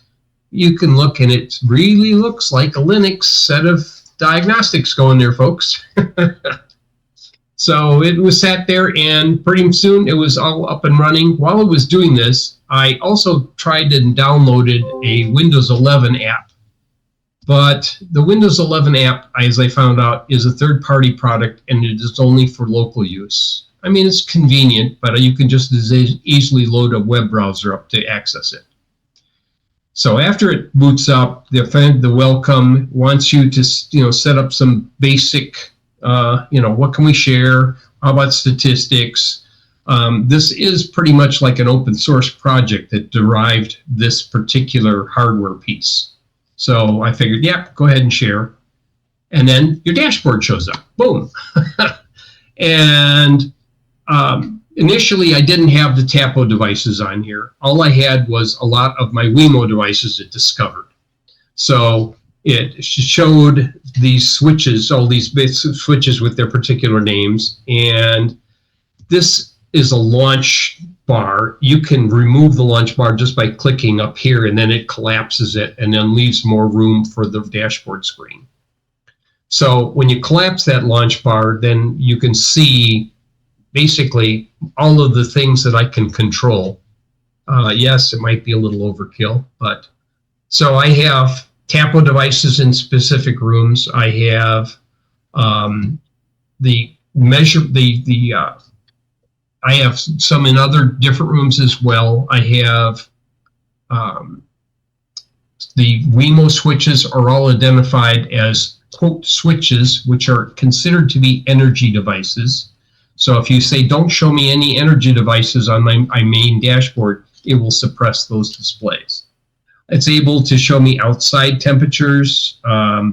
you can look, and it really looks like a Linux set of diagnostics going there, folks. So it was sat there, and pretty soon it was all up and running. While it was doing this, I also tried and downloaded a Windows 11 app. But the Windows 11 app, as I found out, is a third-party product, and it is only for local use. I mean, it's convenient, but you can just as easily load a web browser up to access it. So after it boots up, the welcome wants you to set up some basic, what can we share? How about statistics? This is pretty much like an open source project that derived this particular hardware piece. So I figured, yeah, go ahead and share. And then your dashboard shows up. Boom. And initially I didn't have the TAPO devices on here. All I had was a lot of my Wemo devices it discovered. So it showed these switches, all these switches with their particular names. And this is a launch bar. You can remove the launch bar just by clicking up here, and then it collapses it and then leaves more room for the dashboard screen. So when you collapse that launch bar, then you can see basically all of the things that I can control. Yes, it might be a little overkill, but so I have TAPO devices in specific rooms. I have I have some in other different rooms as well. I have the Wemo switches are all identified as quote switches, which are considered to be energy devices. So if you say, don't show me any energy devices on my main dashboard, it will suppress those displays. It's able to show me outside temperatures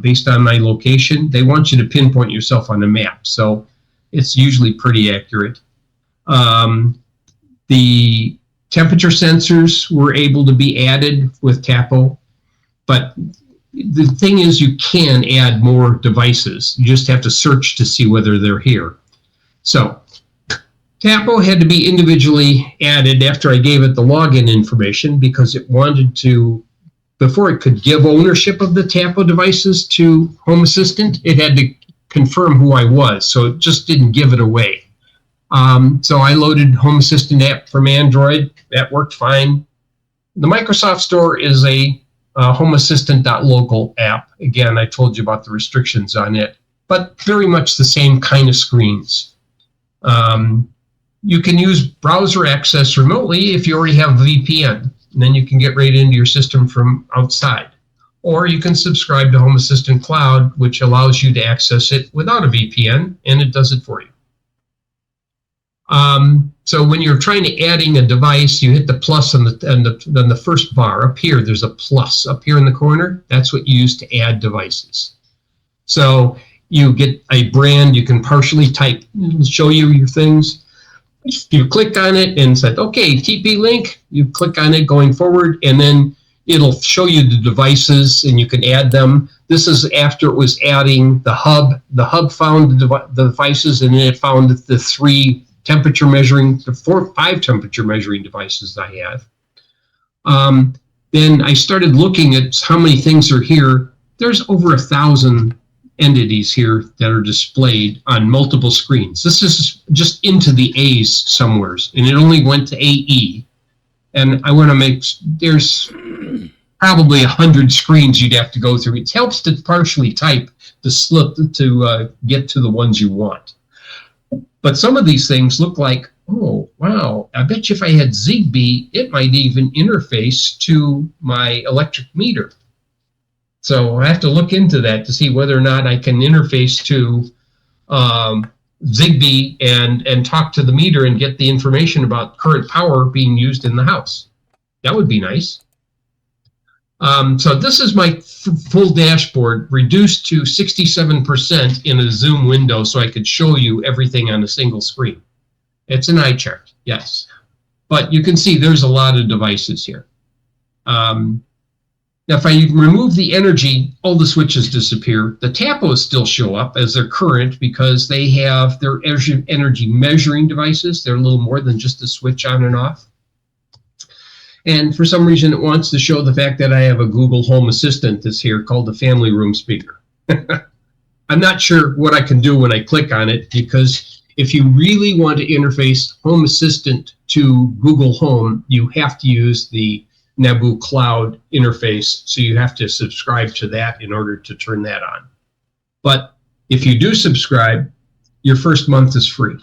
based on my location. They want you to pinpoint yourself on the map, so it's usually pretty accurate. The temperature sensors were able to be added with TAPO, but the thing is you can add more devices. You just have to search to see whether they're here. So TAPO had to be individually added after I gave it the login information because it wanted to, before it could give ownership of the TAPO devices to Home Assistant, it had to confirm who I was, so it just didn't give it away. So I loaded Home Assistant app from Android. That worked fine. The Microsoft Store is a Home Assistant.local app. Again, I told you about the restrictions on it, but very much the same kind of screens. You can use browser access remotely if you already have a VPN. And then you can get right into your system from outside. Or you can subscribe to Home Assistant Cloud, which allows you to access it without a VPN, and it does it for you. So when you're trying to adding a device, you hit the plus on the first bar. Up here, there's a plus up here in the corner. That's what you use to add devices. So you get a brand, you can partially type, show you your things. You click on it and said, okay, TP link, you click on it going forward, and then it'll show you the devices and you can add them. This is after it was adding the hub. The hub found the devices, and then it found the 5 temperature measuring devices I have. Then I started looking at how many things are here. There's over 1,000 entities here that are displayed on multiple screens. This is just into the A's somewheres, and it only went to AE. And I want to make, there's probably 100 screens you'd have to go through. It helps to partially type the slip to get to the ones you want. But some of these things look like, oh, wow, I bet you if I had Zigbee, it might even interface to my electric meter. So I have to look into that to see whether or not I can interface to Zigbee and talk to the meter and get the information about current power being used in the house. That would be nice. So this is my full dashboard reduced to 67% in a Zoom window so I could show you everything on a single screen. It's an eye chart, yes. But you can see there's a lot of devices here. Now, if I remove the energy, all the switches disappear. The TAPOs still show up as they're current because they have their energy measuring devices. They're a little more than just a switch on and off. And for some reason, it wants to show the fact that I have a Google Home Assistant that's here called the family room speaker. I'm not sure what I can do when I click on it, because if you really want to interface Home Assistant to Google Home, you have to use the Nabu Cloud interface, so you have to subscribe to that in order to turn that on. But if you do subscribe, your first month is free.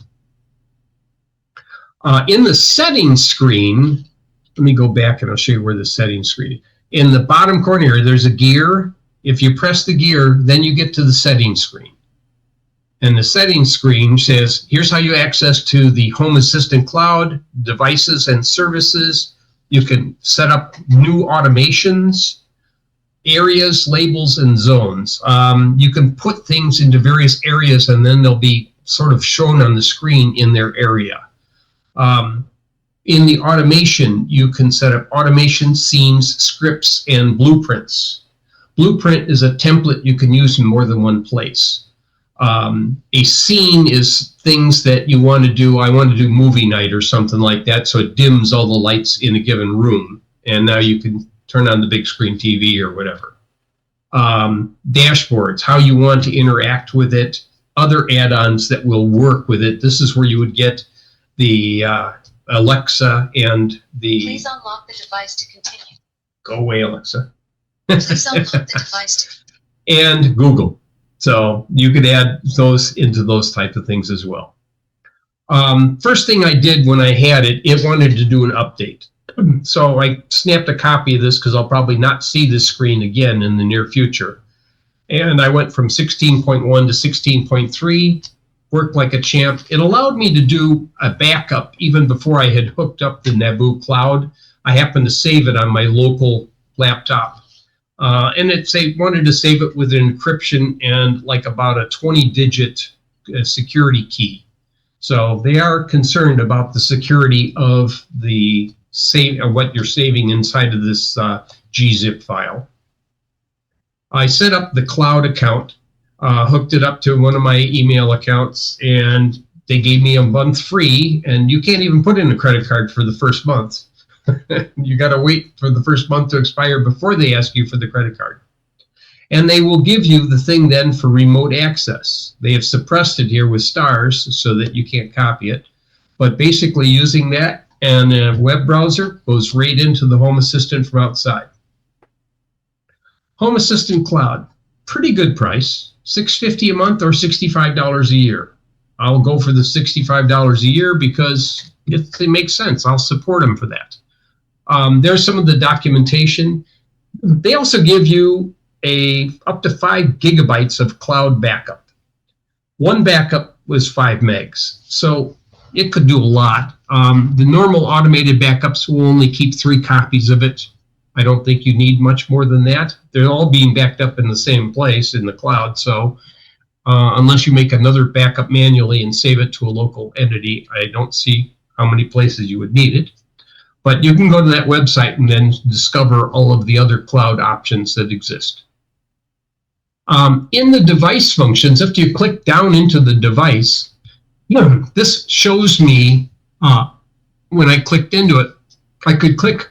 In the settings screen, let me go back and I'll show you where the settings screen is. In the bottom corner here, there's a gear. If you press the gear, then you get to the settings screen. And the settings screen says, here's how you access to the Home Assistant Cloud, devices and services. You can set up new automations, areas, labels, and zones. You can put things into various areas and then they'll be sort of shown on the screen in their area. In the automation, you can set up automation, scenes, scripts, and blueprints. Blueprint is a template you can use in more than one place. A scene is things that you want to do. I want to do movie night or something like that, so it dims all the lights in a given room, and now you can turn on the big screen TV or whatever. Dashboards, how you want to interact with it, other add-ons that will work with it. This is where you would get the Alexa and the... Please unlock the device to continue. Go away, Alexa. Please unlock the device to and Google. So you could add those into those type of things as well. First thing I did when I had it, it wanted to do an update. So I snapped a copy of this because I'll probably not see this screen again in the near future. And I went from 16.1 to 16.3, worked like a champ. It allowed me to do a backup even before I had hooked up the Naboo cloud. I happened to save it on my local laptop. And it wanted to save it with an encryption and like about a 20-digit security key. So they are concerned about the security of the what you're saving inside of this gzip file. I set up the cloud account, hooked it up to one of my email accounts, and they gave me a month free, and you can't even put in a credit card for the first month. You got to wait for the first month to expire before they ask you for the credit card. And they will give you the thing then for remote access. They have suppressed it here with stars so that you can't copy it. But basically using that and a web browser goes right into the Home Assistant from outside. Home Assistant Cloud, pretty good price, $6.50 a month or $65 a year. I'll go for the $65 a year because it makes sense. I'll support them for that. There's some of the documentation. They also give you up to 5 gigabytes of cloud backup. One backup was 5 megs, so it could do a lot. The normal automated backups will only keep 3 copies of it. I don't think you need much more than that. They're all being backed up in the same place in the cloud, so unless you make another backup manually and save it to a local entity, I don't see how many places you would need it. But you can go to that website and then discover all of the other cloud options that exist. In the device functions, after you click down into the device, this shows me, when I clicked into it, I could click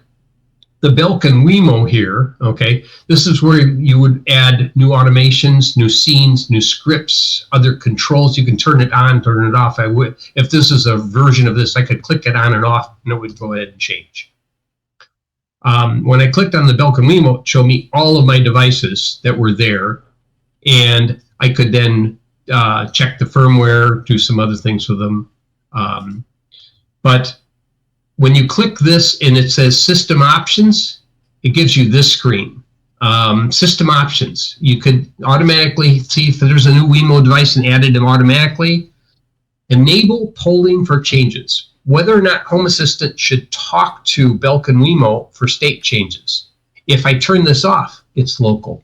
the Belkin Wemo here, okay? This is where you would add new automations, new scenes, new scripts, other controls. You can turn it on, turn it off. If this is a version of this, I could click it on and off, and it would go ahead and change. When I clicked on the Belkin Wemo, it showed me all of my devices that were there, and I could then check the firmware, do some other things with them. But when you click this and it says System Options, it gives you this screen. System Options. You could automatically see if there's a new Wemo device and add it automatically. Enable polling for changes. Whether or not Home Assistant should talk to Belkin Wemo for state changes. If I turn this off, it's local.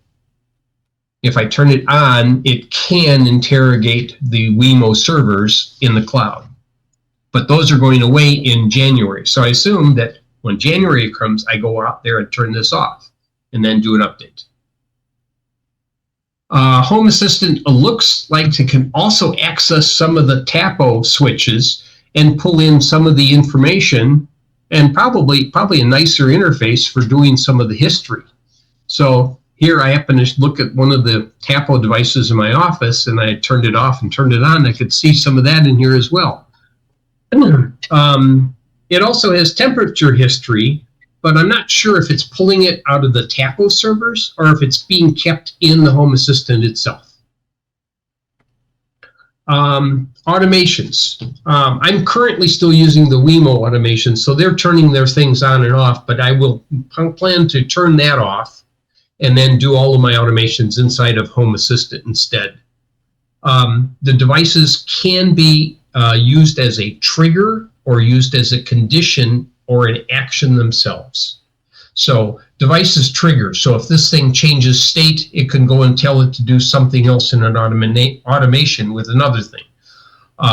If I turn it on, it can interrogate the Wemo servers in the cloud. But those are going away in January. So I assume that when January comes, I go out there and turn this off and then do an update. Home Assistant looks like it can also access some of the TAPO switches and pull in some of the information and probably a nicer interface for doing some of the history. So here I happen to look at one of the TAPO devices in my office and I turned it off and turned it on. I could see some of that in here as well. It also has temperature history, but I'm not sure if it's pulling it out of the TAPO servers or if it's being kept in the Home Assistant itself. Automations. I'm currently still using the Wemo automations, so they're turning their things on and off, but I will plan to turn that off and then do all of my automations inside of Home Assistant instead. The devices can be used as a trigger or used as a condition or an action themselves. So devices trigger. So if this thing changes state, it can go and tell it to do something else in an automation with another thing.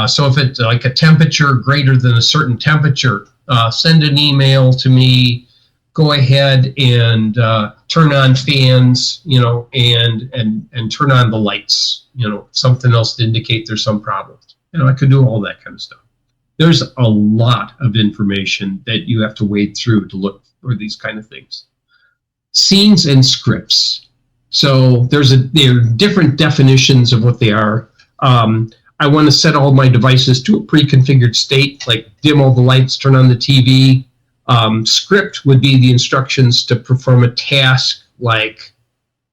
So if it's like a temperature greater than a certain temperature, send an email to me, go ahead and turn on fans, and turn on the lights, something else to indicate there's some problem. I could do all that kind of stuff. There's a lot of information that you have to wade through to look for these kind of things. Scenes and scripts. So there are different definitions of what they are. I want to set all my devices to a pre-configured state, like dim all the lights, turn on the TV. Script would be the instructions to perform a task like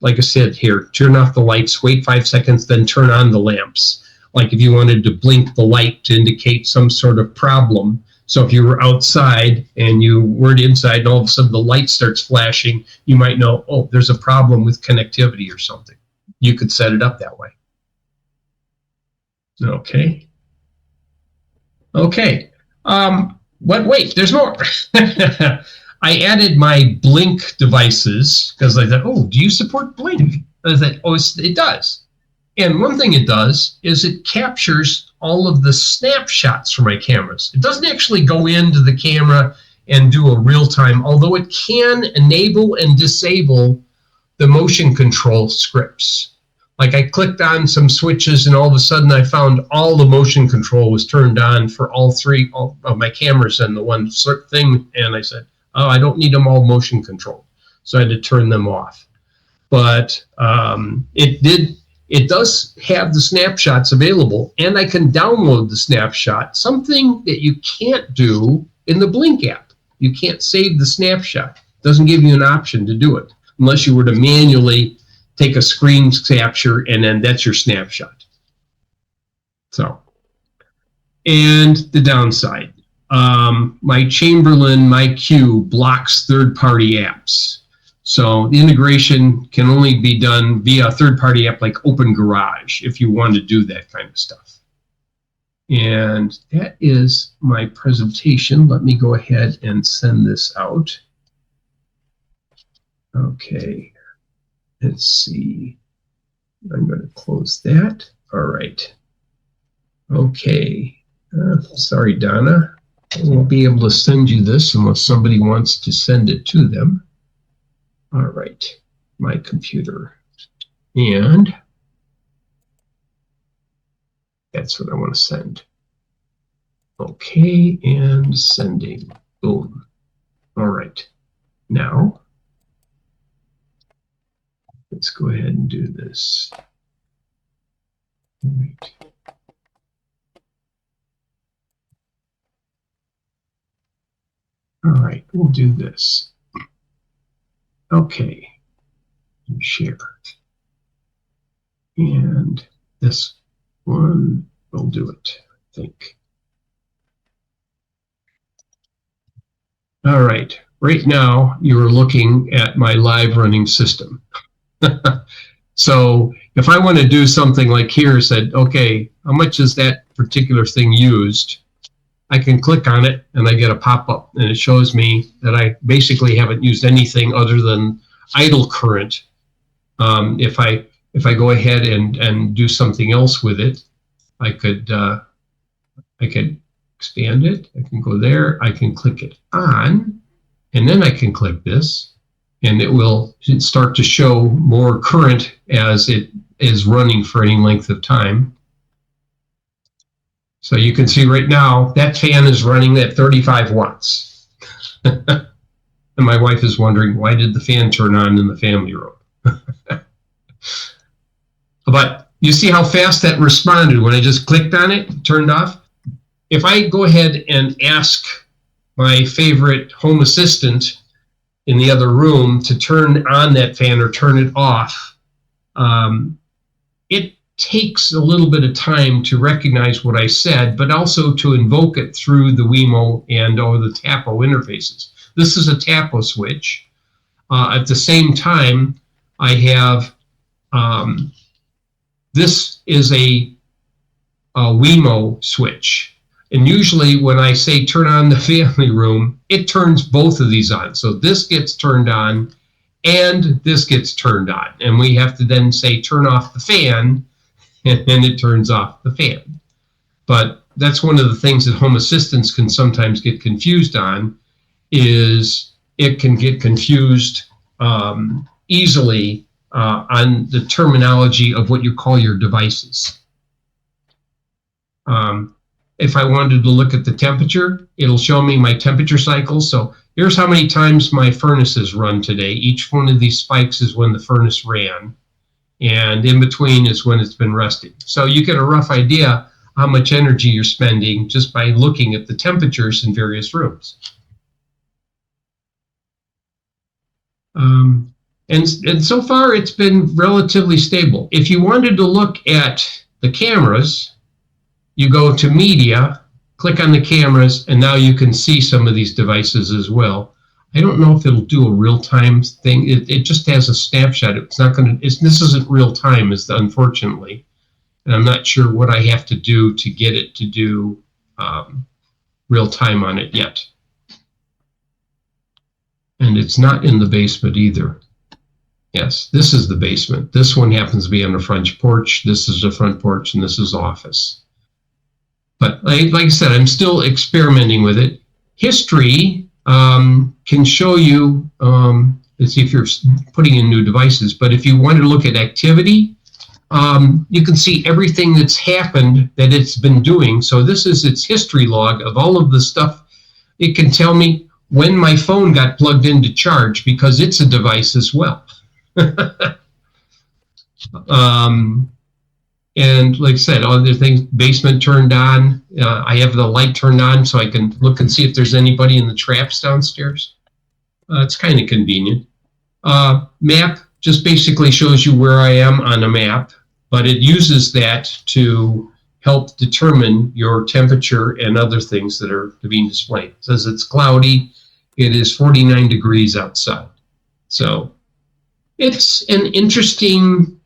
I said here, turn off the lights, wait 5 seconds, then turn on the lamps. Like if you wanted to blink the light to indicate some sort of problem. So if you were outside and you weren't inside and all of a sudden the light starts flashing, you might know, oh, there's a problem with connectivity or something. You could set it up that way. Okay. Okay. But wait, there's more. I added my Blink devices because I thought, oh, do you support Blink? I thought, oh, it does. And one thing it does is it captures all of the snapshots from my cameras. It doesn't actually go into the camera and do a real-time, although it can enable and disable the motion control scripts. Like I clicked on some switches and all of a sudden I found all the motion control was turned on for all of my cameras and the one thing. And I said, oh, I don't need them all motion controlled. So I had to turn them off. But it does have the snapshots available, and I can download the snapshot, something that you can't do in the Blink app. You can't save the snapshot. It doesn't give you an option to do it unless you were to manually take a screen capture, and then that's your snapshot. So, and the downside, my Chamberlain, my Q blocks third-party apps. So the integration can only be done via a third-party app like Open Garage if you want to do that kind of stuff. And that is my presentation. Let me go ahead and send this out. Okay, let's see. I'm going to close that. All right. Okay. Sorry, Donna. I won't be able to send you this unless somebody wants to send it to them. All right, my computer. And that's what I want to send. Okay, and sending. Boom. All right. Now, let's go ahead and do this. All right. All right, we'll do this. Okay, share. And this one will do it, I think. All right, right now you are looking at my live running system. So if I want to do something like here, said, okay, how much is that particular thing used? I can click on it and I get a pop-up and it shows me that I basically haven't used anything other than idle current. If I go ahead and do something else with it, I could expand it. I can go there. I can click it on, and then I can click this, and it will start to show more current as it is running for any length of time. So you can see right now that fan is running at 35 watts. And my wife is wondering, why did the fan turn on in the family room? But you see how fast that responded when I just clicked on it, turned off? If I go ahead and ask my favorite home assistant in the other room to turn on that fan or turn it off, it takes a little bit of time to recognize what I said, but also to invoke it through the Wemo and or the TAPO interfaces. This is a TAPO switch. At the same time, I have, this is a Wemo switch. And usually when I say turn on the family room, it turns both of these on. So this gets turned on and this gets turned on. And we have to then say turn off the fan, and then it turns off the fan. But that's one of the things that home assistants can sometimes get confused on, is it can get confused easily on the terminology of what you call your devices. If I wanted to look at the temperature, it'll show me my temperature cycles. So here's how many times my furnace has run today. Each one of these spikes is when the furnace ran, and in between is when it's been resting. So you get a rough idea how much energy you're spending just by looking at the temperatures in various rooms. And so far it's been relatively stable. If you wanted to look at the cameras, you go to media, click on the cameras, and now you can see some of these devices as well. I don't know if it'll do a real-time thing. It just has a snapshot. It's not going to. This isn't real time, unfortunately, and I'm not sure what I have to do to get it to do real time on it yet. And it's not in the basement either. Yes, this is the basement. This one happens to be on the front porch. This is the front porch, and this is office. But like I said, I'm still experimenting with it. History can show you, let's see if you're putting in new devices, but if you want to look at activity, you can see everything that's happened that it's been doing. So this is its history log of all of the stuff. It can tell me when my phone got plugged into charge, because it's a device as well. And like I said, all the things, basement turned on. I have the light turned on so I can look and see if there's anybody in the traps downstairs. It's kind of convenient. Map just basically shows you where I am on a map, but it uses that to help determine your temperature and other things that are being displayed. It says it's cloudy. It is 49 degrees outside. So it's an interesting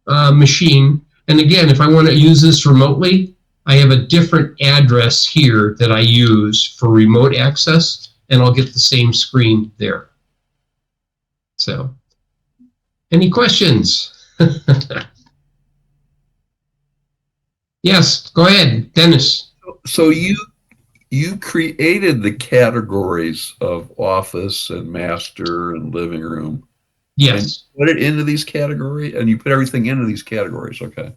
machine. And again, if I want to use this remotely, I have a different address here that I use for remote access, and I'll get the same screen there. So, any questions? Yes, go ahead, Dennis. So you created the categories of office and master and living room. Yes. Put it into these categories, and you put everything into these categories. Okay.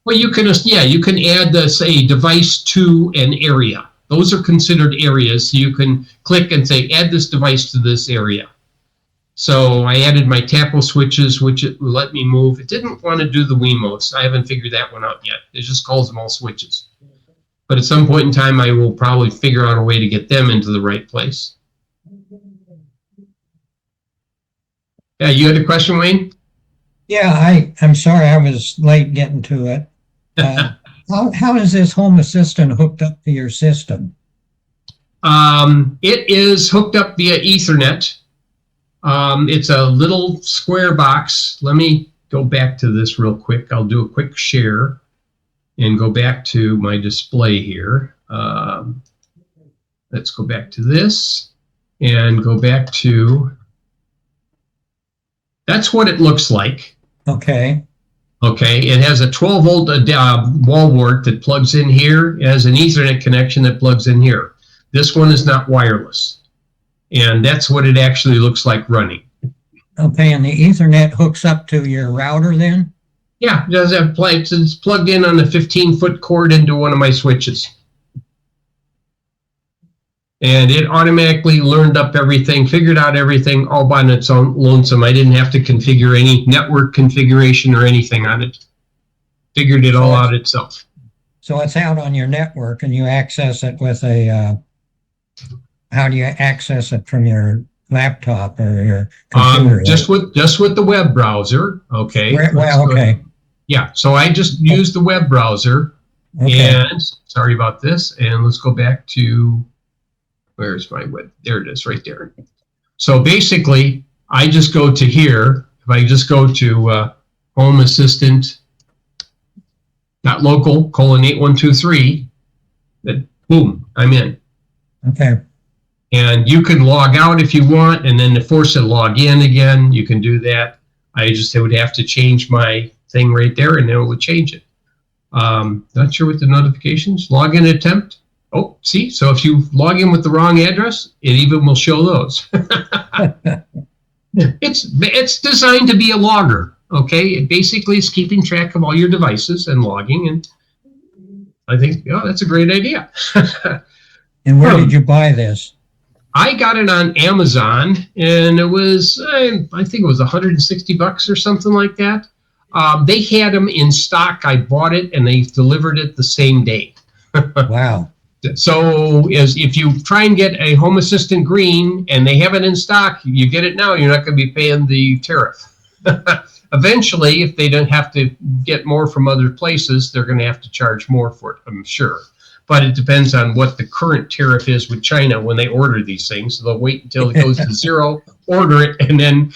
Well, you can add say device to an area. Those are considered areas. So you can click and say add this device to this area. So I added my tapo switches, which it will let me move. It didn't want to do the Wemos. I haven't figured that one out yet. It just calls them all switches. But at some point in time, I will probably figure out a way to get them into the right place. Yeah, you had a question, Wayne? Yeah, I'm sorry I was late getting to it. How is this Home Assistant hooked up to your system? It is hooked up via Ethernet. It's a little square box. Let me go back to this real quick. I'll do a quick share and go back to my display here. Let's go back to this and go back to... That's what it looks like. Okay. Okay, it has a 12-volt wall wart that plugs in here. It has an Ethernet connection that plugs in here. This one is not wireless. And that's what it actually looks like running. Okay, and the Ethernet hooks up to your router then? Yeah, it does have plates. It's plugged in on a 15-foot cord into one of my switches. And it automatically learned up everything, figured out everything all by its own lonesome. I didn't have to configure any network configuration or anything on it. Figured it all out itself. So it's out on your network and you access it with a, how do you access it from your laptop or your computer? Just with the web browser, okay. Well, okay. Yeah, so I just use the web browser. Okay. And sorry about this. And let's go back to... Where's my web? There it is, right there. So basically, I just go to here. If I just go to Home Assistant .local :8123, then boom, I'm in. Okay. And you can log out if you want, and then to force it to log in again, you can do that. I would have to change my thing right there, and then it would change it. Not sure what the notifications. Login attempt. Oh, see, so if you log in with the wrong address, it even will show those. It's designed to be a logger. Okay, it basically is keeping track of all your devices and logging, and I think, oh, that's a great idea. And where did you buy this? I got it on Amazon, and it was, I think it was $160 or something like that. They had them in stock. I bought it, and they delivered it the same day. Wow. So if you try and get a Home Assistant Green and they have it in stock, you get it now, you're not going to be paying the tariff. Eventually, if they don't have to get more from other places, they're going to have to charge more for it, I'm sure. But it depends on what the current tariff is with China when they order these things. So they'll wait until it goes to zero, order it, and then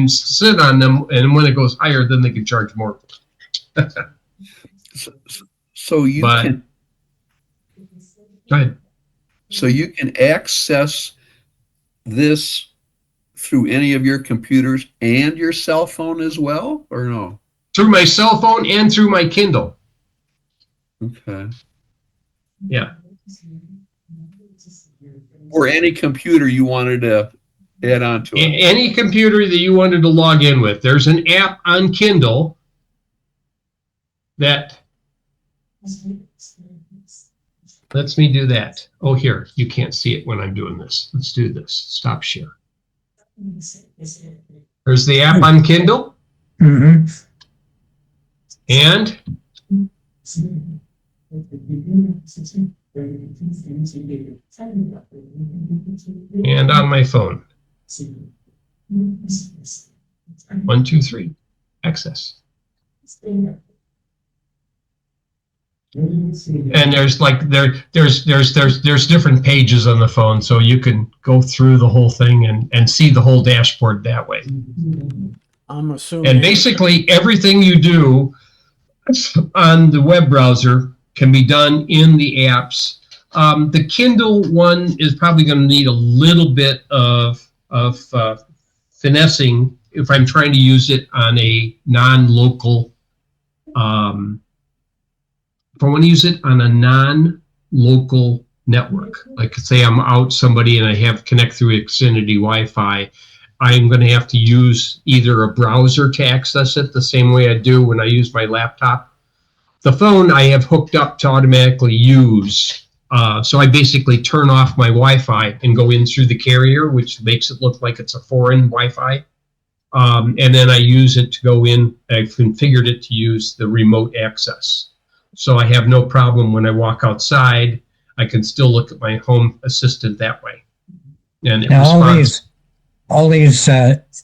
sit on them. And when it goes higher, then they can charge more. So you But- can Go ahead. so you can access this through any of your computers and your cell phone as well, or no? Through my cell phone and through my Kindle. Okay. Yeah. Or any computer you wanted to add on to it. Any computer that you wanted to log in with. There's an app on Kindle that lets me do that. Oh, here, you can't see it when I'm doing this. Let's do this. Stop share. There's the app on Kindle, Mm-hmm. and on my phone. 1, 2, 3. Access. And there's like there's different pages on the phone, so you can go through the whole thing and see the whole dashboard that way. I'm assuming. And basically everything you do on the web browser can be done in the apps. The Kindle one is probably going to need a little bit of finessing if I'm trying to use it on a non-local. If I want to use it on a non-local network, like say I'm out somebody and I have connect through Xfinity Wi-Fi, I'm going to have to use either a browser to access it the same way I do when I use my laptop. The phone I have hooked up to automatically use. So I basically turn off my Wi-Fi and go in through the carrier, which makes it look like it's a foreign Wi-Fi. And then I use it to go in. I've configured it to use the remote access. So I have no problem when I walk outside. I can still look at my Home Assistant that way. And it Now, responds. all these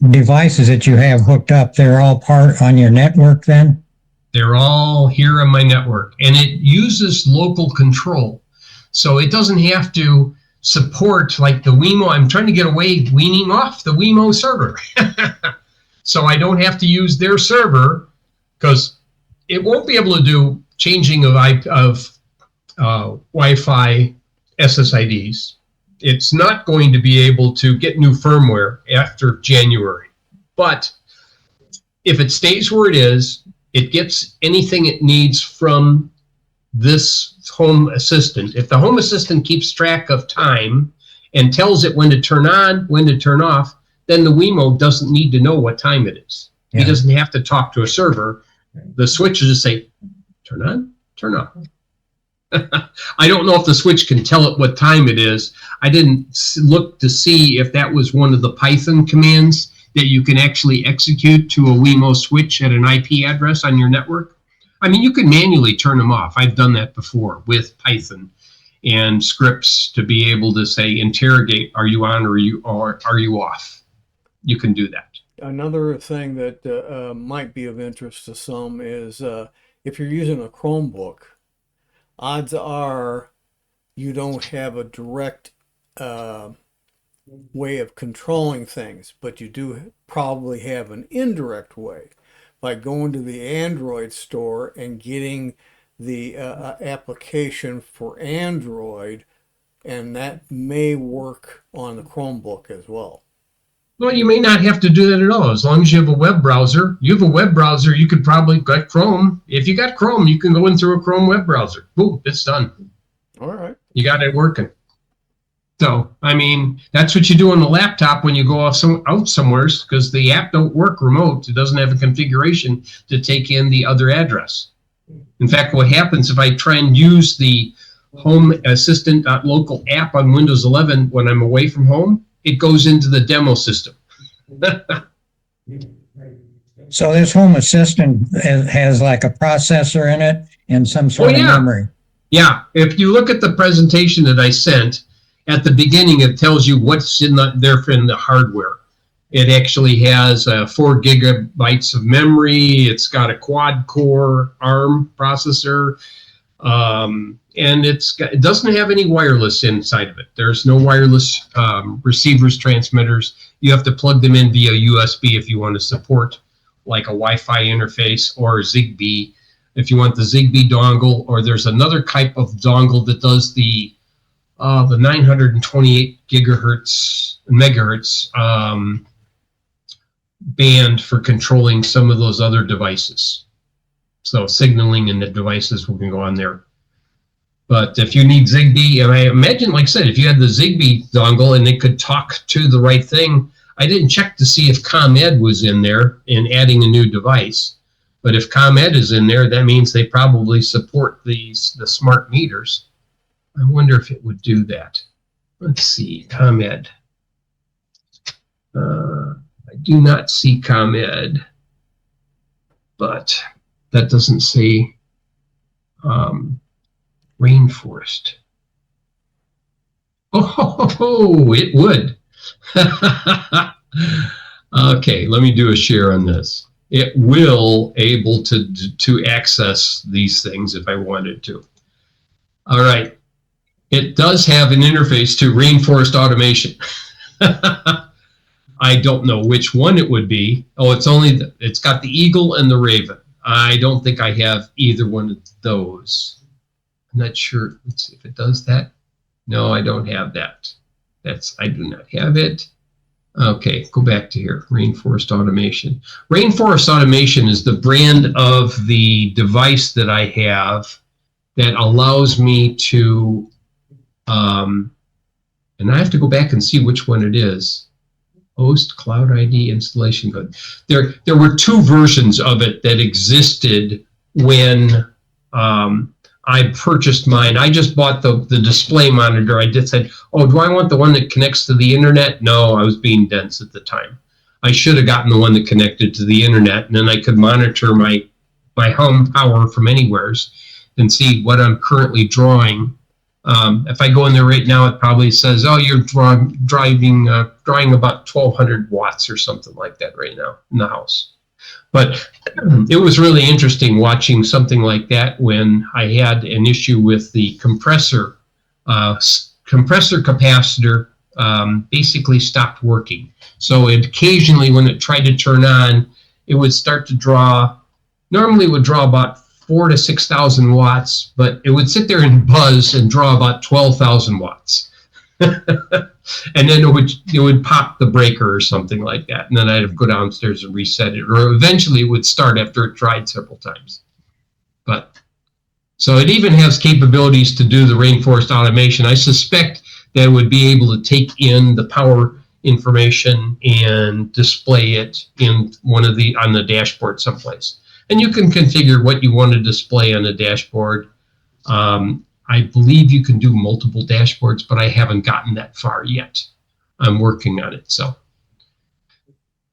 devices that you have hooked up, they're all part on your network then? They're all here on my network, and it uses local control. So it doesn't have to support like the Wemo. I'm trying to get away weaning off the Wemo server. So I don't have to use their server because it won't be able to do changing of Wi-Fi SSIDs. It's not going to be able to get new firmware after January. But if it stays where it is, it gets anything it needs from this Home Assistant. If the Home Assistant keeps track of time and tells it when to turn on, when to turn off, then the Wemo doesn't need to know what time it is. Yeah. He doesn't have to talk to a server. The switch will just say, turn on, turn off. I don't know if the switch can tell it what time it is. I didn't look to see if that was one of the Python commands that you can actually execute to a Wemo switch at an IP address on your network. I mean, you can manually turn them off. I've done that before with Python and scripts to be able to say, interrogate, are you on or are you off? You can do that. Another thing that might be of interest to some is if you're using a Chromebook, odds are you don't have a direct way of controlling things, but you do probably have an indirect way by going to the Android store and getting the application for Android, and that may work on the Chromebook as well. Well, you may not have to do that at all. As long as you have a web browser. You have a web browser, you could probably get Chrome. If you got Chrome, you can go in through a Chrome web browser. Boom, it's done. All right. You got it working. So, I mean, that's what you do on the laptop when you go out somewhere, because the app don't work remote. It doesn't have a configuration to take in the other address. In fact, what happens if I try and use the Home Assistant.local app on Windows 11 when I'm away from home, it goes into the demo system. So this Home Assistant has like a processor in it and some sort of memory. Yeah, if you look at the presentation that I sent, at the beginning it tells you what's in the hardware. It actually has 4 gigabytes of memory. It's got a quad-core ARM processor, and it doesn't have any wireless inside of it. There's no wireless receivers, transmitters. You have to plug them in via USB if you want to support like a Wi-Fi interface or Zigbee. If you want the Zigbee dongle, or there's another type of dongle that does the 928 megahertz band for controlling some of those other devices. So signaling in the devices can go on there. But if you need Zigbee, and I imagine, like I said, if you had the Zigbee dongle and it could talk to the right thing, I didn't check to see if ComEd was in there in adding a new device. But if ComEd is in there, that means they probably support the smart meters. I wonder if it would do that. Let's see, ComEd. I do not see ComEd, but that doesn't say rainforest. Oh, it would. Okay, let me do a share on this. It will able to access these things if I wanted to. All right. It does have an interface to rainforest automation. I don't know which one it would be. Oh, it's got the eagle and the raven. I don't think I have either one of those. I'm not sure. Let's see if it does that. No, I don't have that. I do not have it. Okay, go back to here. Rainforest Automation. Rainforest Automation is the brand of the device that I have that allows me to, and I have to go back and see which one it is. Host Cloud ID installation code. There were 2 versions of it that existed when I purchased mine. I just bought the display monitor. I just said, oh, do I want the one that connects to the internet? No, I was being dense at the time. I should have gotten the one that connected to the internet, and then I could monitor my home power from anywheres and see what I'm currently drawing. If I go in there right now, it probably says, oh, you're drawing about 1,200 watts or something like that right now in the house. But it was really interesting watching something like that when I had an issue with the compressor. Compressor capacitor basically stopped working. So occasionally when it tried to turn on, it would start to draw, normally it would draw about 4,000 to 6,000 watts, but it would sit there and buzz and draw about 12,000 watts. And then it would pop the breaker or something like that. And then I'd have to go downstairs and reset it, or eventually it would start after it tried several times. But so it even has capabilities to do the rainforest automation. I suspect that it would be able to take in the power information and display it in on the dashboard someplace. And you can configure what you want to display on the dashboard. I believe you can do multiple dashboards, but I haven't gotten that far yet. I'm working on it.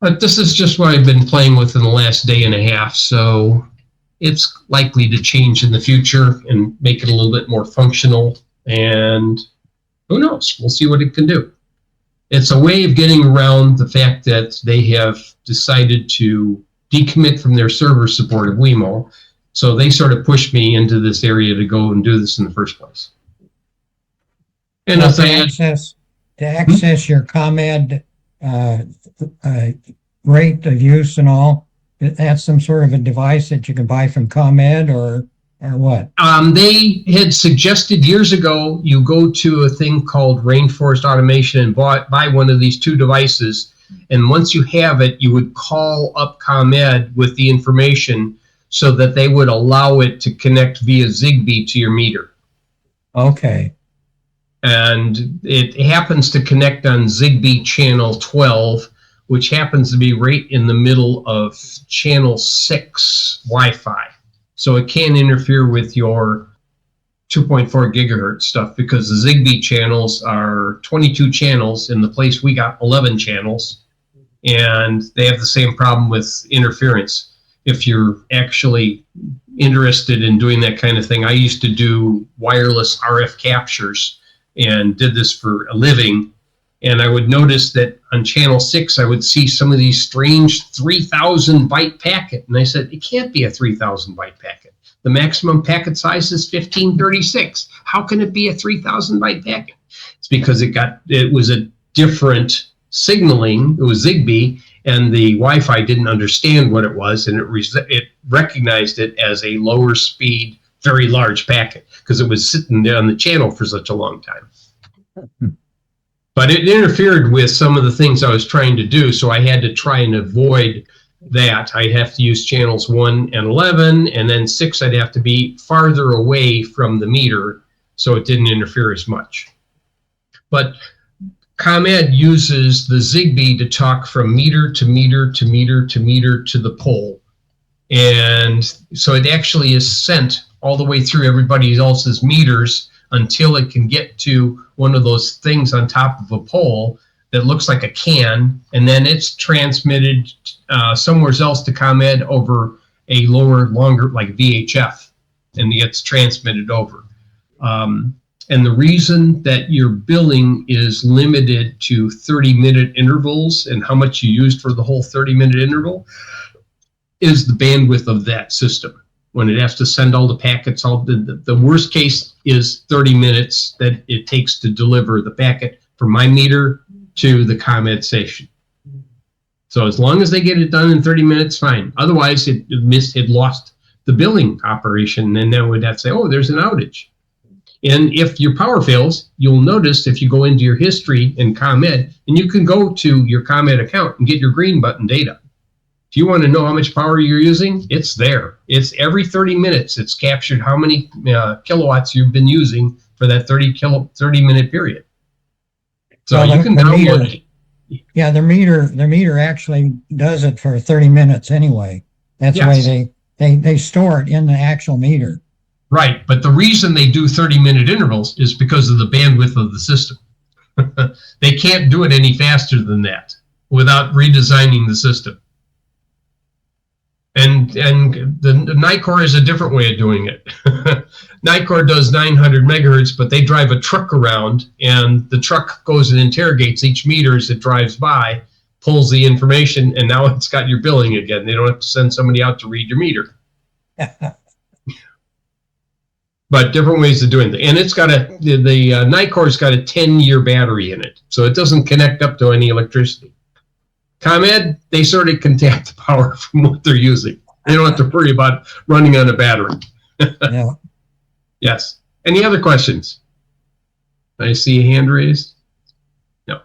But this is just what I've been playing with in the last day and a half. So it's likely to change in the future and make it a little bit more functional. And who knows? We'll see what it can do. It's a way of getting around the fact that they have decided to decommit from their server support of Wemo. So they sort of pushed me into this area to go and do this in the first place. And to access your ComEd rate of use and all, that's some sort of a device that you can buy from ComEd or what? They had suggested years ago you go to a thing called Rainforest Automation and buy one of these 2 devices And once you have it, you would call up ComEd with the information so that they would allow it to connect via Zigbee to your meter. Okay. And it happens to connect on Zigbee channel 12, which happens to be right in the middle of channel 6 Wi-Fi. So it can interfere with your 2.4 gigahertz stuff because the Zigbee channels are 22 channels in the place we got 11 channels, and they have the same problem with interference. If you're actually interested in doing that kind of thing, I used to do wireless RF captures and did this for a living. And I would notice that on channel 6, I would see some of these strange 3,000 byte packet. And I said, it can't be a 3,000 byte packet. The maximum packet size is 1536. How can it be a 3,000 byte packet? It's because it was a different signaling. It was Zigbee, and the Wi-Fi didn't understand what it was, and it recognized it as a lower speed, very large packet because it was sitting there on the channel for such a long time. But it interfered with some of the things I was trying to do, so I had to try and avoid that. I'd have to use channels 1 and 11, and then 6 I'd have to be farther away from the meter so it didn't interfere as much. But ComEd uses the Zigbee to talk from meter to meter to meter to meter to the pole. And so it actually is sent all the way through everybody else's meters until it can get to one of those things on top of a pole that looks like a can, and then it's transmitted somewhere else to ComEd over a longer, like VHF, and it gets transmitted over. And the reason that your billing is limited to 30-minute intervals and how much you used for the whole 30-minute interval is the bandwidth of that system. When it has to send all the packets, the worst case is 30 minutes that it takes to deliver the packet from my meter to the ComEd station. So as long as they get it done in 30 minutes, fine. Otherwise, it lost the billing operation, and then we'd have to say, oh, there's an outage. And if your power fails, you'll notice if you go into your history in ComEd, and you can go to your ComEd account and get your green button data. If you want to know how much power you're using, it's there. It's every 30 minutes. It's captured how many kilowatts you've been using for that 30-minute period. So Well, you can the download meter, yeah, the meter actually does it for 30 minutes anyway. That's Yes. why they store it in the actual meter. Right, but the reason they do 30-minute intervals is because of the bandwidth of the system. They can't do it any faster than that without redesigning the system. And the Nicor is a different way of doing it. Nicor does 900 megahertz, but they drive a truck around, and the truck goes and interrogates each meter as it drives by, pulls the information, and now it's got your billing again. They don't have to send somebody out to read your meter. But different ways of doing it. And it's got the Nicor's got a 10-year battery in it, so it doesn't connect up to any electricity. ComEd, they sort of can tap the power from what they're using. They don't have to worry about running on a battery. Yeah. Yes. Any other questions? I see a hand raised. No.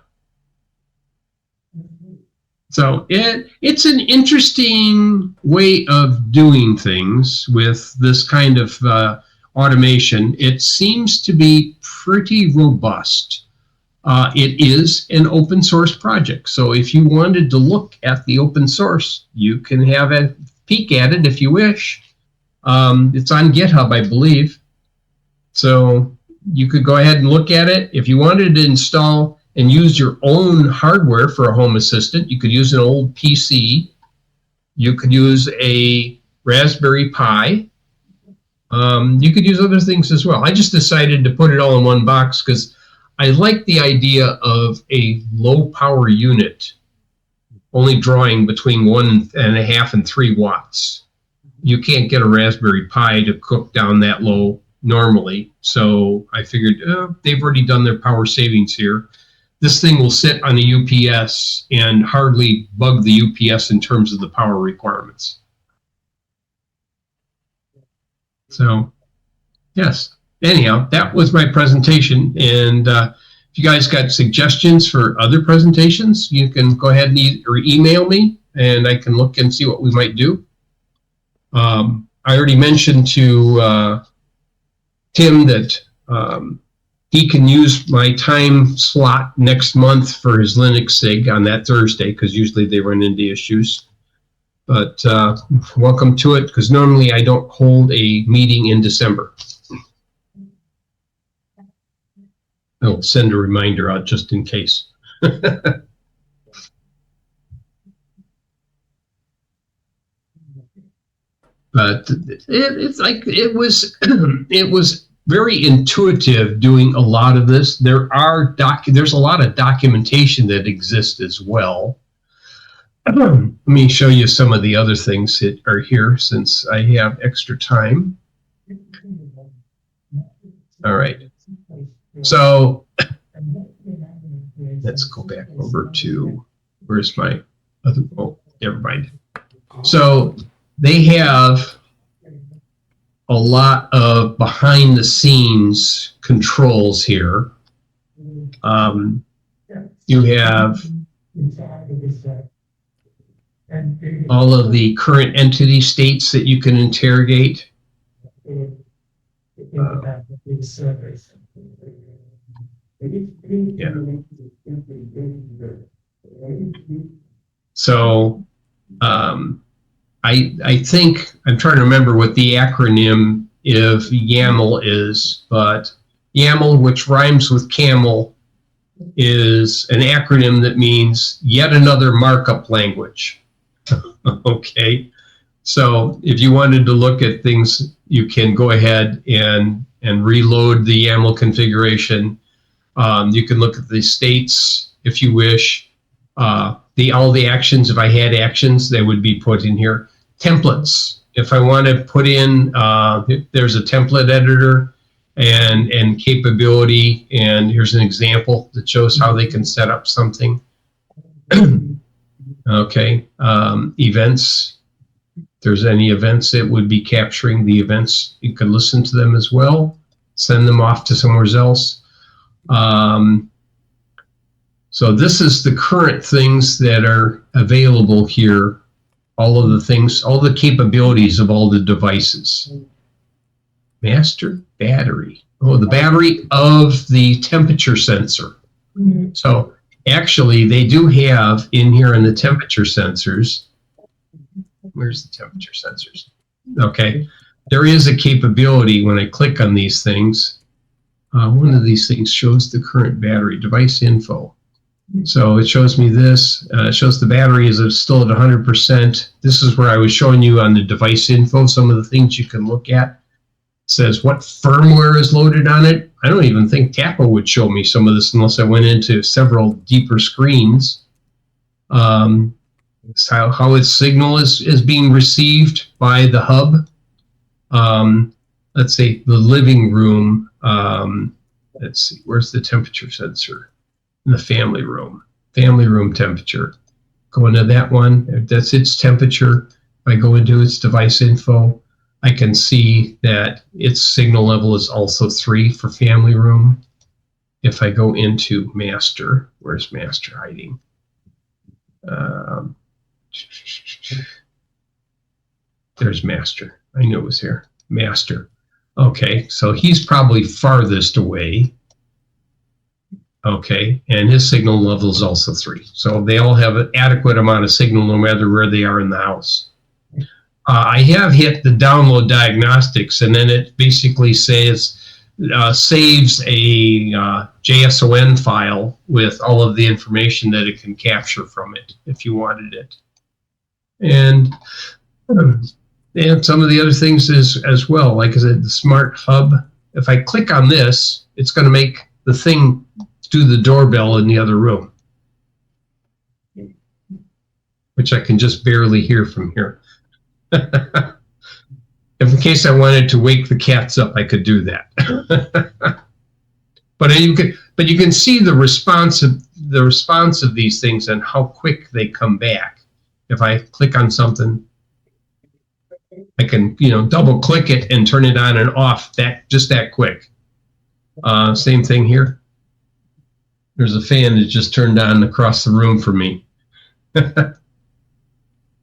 So it's an interesting way of doing things with this kind of automation. It seems to be pretty robust. It is an open source project. So if you wanted to look at the open source, you can have a peek at it if you wish. It's on GitHub, I believe. So you could go ahead and look at it. If you wanted to install and use your own hardware for a home assistant, you could use an old PC. You could use a Raspberry Pi. You could use other things as well. I just decided to put it all in one box because I like the idea of a low power unit only drawing between 1.5 and 3 watts. You can't get a Raspberry Pi to cook down that low normally. So I figured they've already done their power savings here. This thing will sit on a UPS and hardly bug the UPS in terms of the power requirements. So, yes. Anyhow, that was my presentation, and If you guys got suggestions for other presentations, you can go ahead and or email me, and I can look and see what we might do. I already mentioned to Tim that he can use my time slot next month for his Linux SIG on that Thursday, because usually they run into issues. But welcome to it, because normally I don't hold a meeting in December. I'll send a reminder out just in case. But it's like it was very intuitive doing a lot of this. There's a lot of documentation that exists as well. Let me show you some of the other things that are here since I have extra time. All right. So let's go back over to, where's my other, oh, never mind. So they have a lot of behind the scenes controls here. You have all of the current entity states that you can interrogate. Yeah. So I think I'm trying to remember what the acronym of YAML is, but YAML, which rhymes with camel, is an acronym that means yet another markup language. Okay, so if you wanted to look at things, you can go ahead and reload the YAML configuration. You can look at the states if you wish. All the actions, if I had actions, they would be put in here. Templates, if I want to put in, there's a template editor and capability, and here's an example that shows how they can set up something. Okay, events. If there's any events that would be capturing the events, you can listen to them as well, send them off to somewhere else. So this is the current things that are available here. All of the things, all the capabilities of all the devices. Master battery. Oh, the battery of the temperature sensor. So actually, they do have in here in the temperature sensors. Where's the temperature sensors? Okay, there is a capability when I click on these things. One of these things shows the current battery, device info. So it shows me this, it shows the battery is still at 100%. This is where I was showing you on the device info, some of the things you can look at. It says what firmware is loaded on it. I don't even think TAPA would show me some of this unless I went into several deeper screens. How its signal is being received by the hub. Let's say the living room. Let's see, where's the temperature sensor? In the family room temperature. Go into that one, that's its temperature. If I go into its device info, I can see that its signal level is also 3 for family room. If I go into master, where's master hiding? There's master, I knew it was here, master. Okay, so he's probably farthest away. Okay, and his signal level is also 3. So they all have an adequate amount of signal no matter where they are in the house. I have hit the download diagnostics, and then it basically says, saves a JSON file with all of the information that it can capture from it if you wanted it. And some of the other things is as well, like I said, the smart hub. If I click on this, it's going to make the thing do the doorbell in the other room, which I can just barely hear from here. If in case I wanted to wake the cats up, I could do that. But you can see the response of these things and how quick they come back. If I click on something, I can double click it and turn it on and off just that quick. Same thing here. There's a fan that just turned on across the room from me.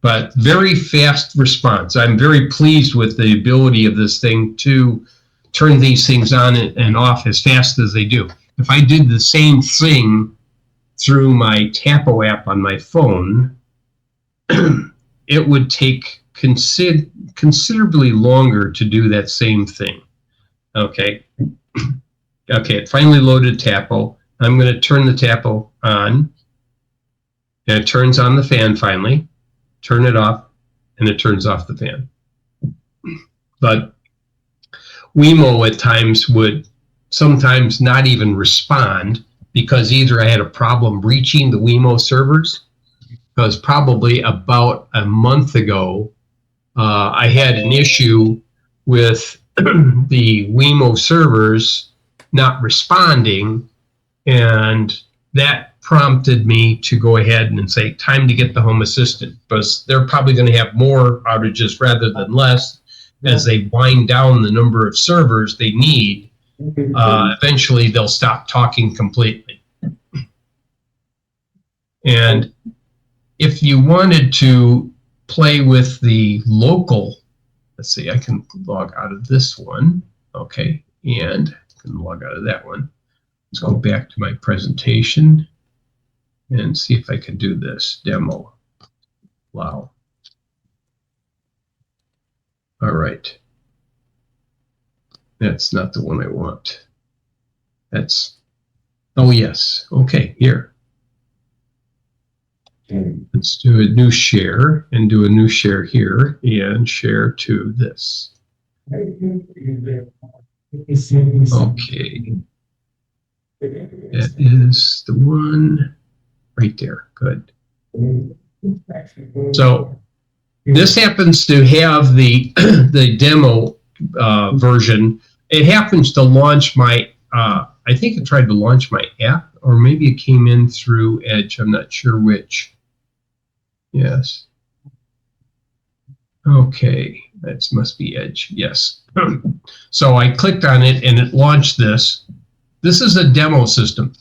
But very fast response. I'm very pleased with the ability of this thing to turn these things on and off as fast as they do. If I did the same thing through my Tapo app on my phone, it would take considerably longer to do that same thing. Okay. Okay, it finally loaded Tapo. I'm going to turn the Tapo on, and it turns on the fan finally. Turn it off, and it turns off the fan. But Wemo at times would sometimes not even respond because either I had a problem reaching the Wemo servers, because probably about a month ago, I had an issue with the Wemo servers not responding, and that prompted me to go ahead and say, time to get the Home Assistant, because they're probably going to have more outages rather than less as they wind down the number of servers they need. Eventually, they'll stop talking completely. And if you wanted to play with the local, let's see, I can log out of this one. Okay, and I can log out of that one. Let's go back to my presentation and see if I can do this demo. Wow. All right. That's not the one I want. That's, oh yes, okay, here. Let's do a new share and do a new share here and share to this. Okay. That is the one right there. Good. So this happens to have the the demo version. It happens to launch my, I think it tried to launch my app, or maybe it came in through Edge. I'm not sure which. Yes. Okay, that must be Edge. Yes. So I clicked on it and it launched this. This is a demo system.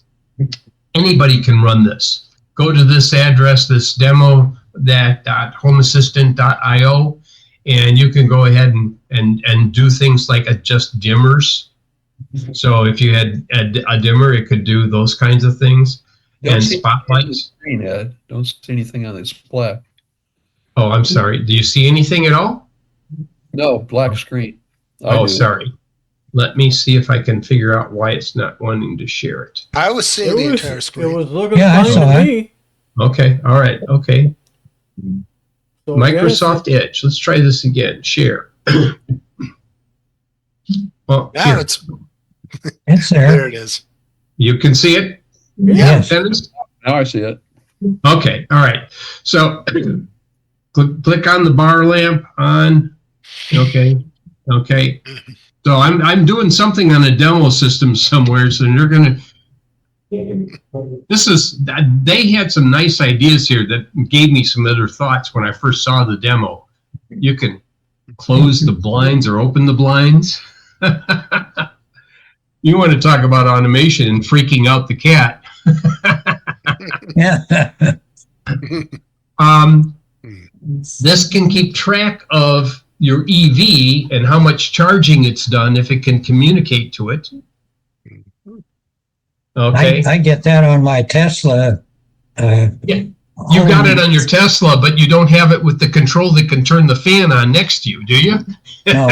Anybody can run this. Go to this address, this demo, that homeassistant.io, and you can go ahead and do things like adjust dimmers. So if you had a dimmer, it could do those kinds of things. And spotlights. Screen, Ed. Don't see anything on this black. Oh, I'm sorry. Do you see anything at all? No, black screen. Oh, sorry. Let me see if I can figure out why it's not wanting to share it. I was seeing the entire screen. It was looking Yeah, I fine saw to it. me. Okay, all right, okay. So Microsoft Edge. Let's try this again. Share. Well, Now here. it's It's there. there. It is. You can see it, Yes. Dennis? Now I see it. Okay, all right. So click on the bar lamp on. Okay, okay. So I'm doing something on a demo system somewhere, so they're gonna. This is, they had some nice ideas here that gave me some other thoughts when I first saw the demo. You can close the blinds or open the blinds. You want to talk about automation and freaking out the cat. Yeah. This can keep track of your EV and how much charging it's done if it can communicate to it. Okay. I get that on my Tesla. Yeah. You got it on your Tesla, but you don't have it with the control that can turn the fan on next to you, do you? No.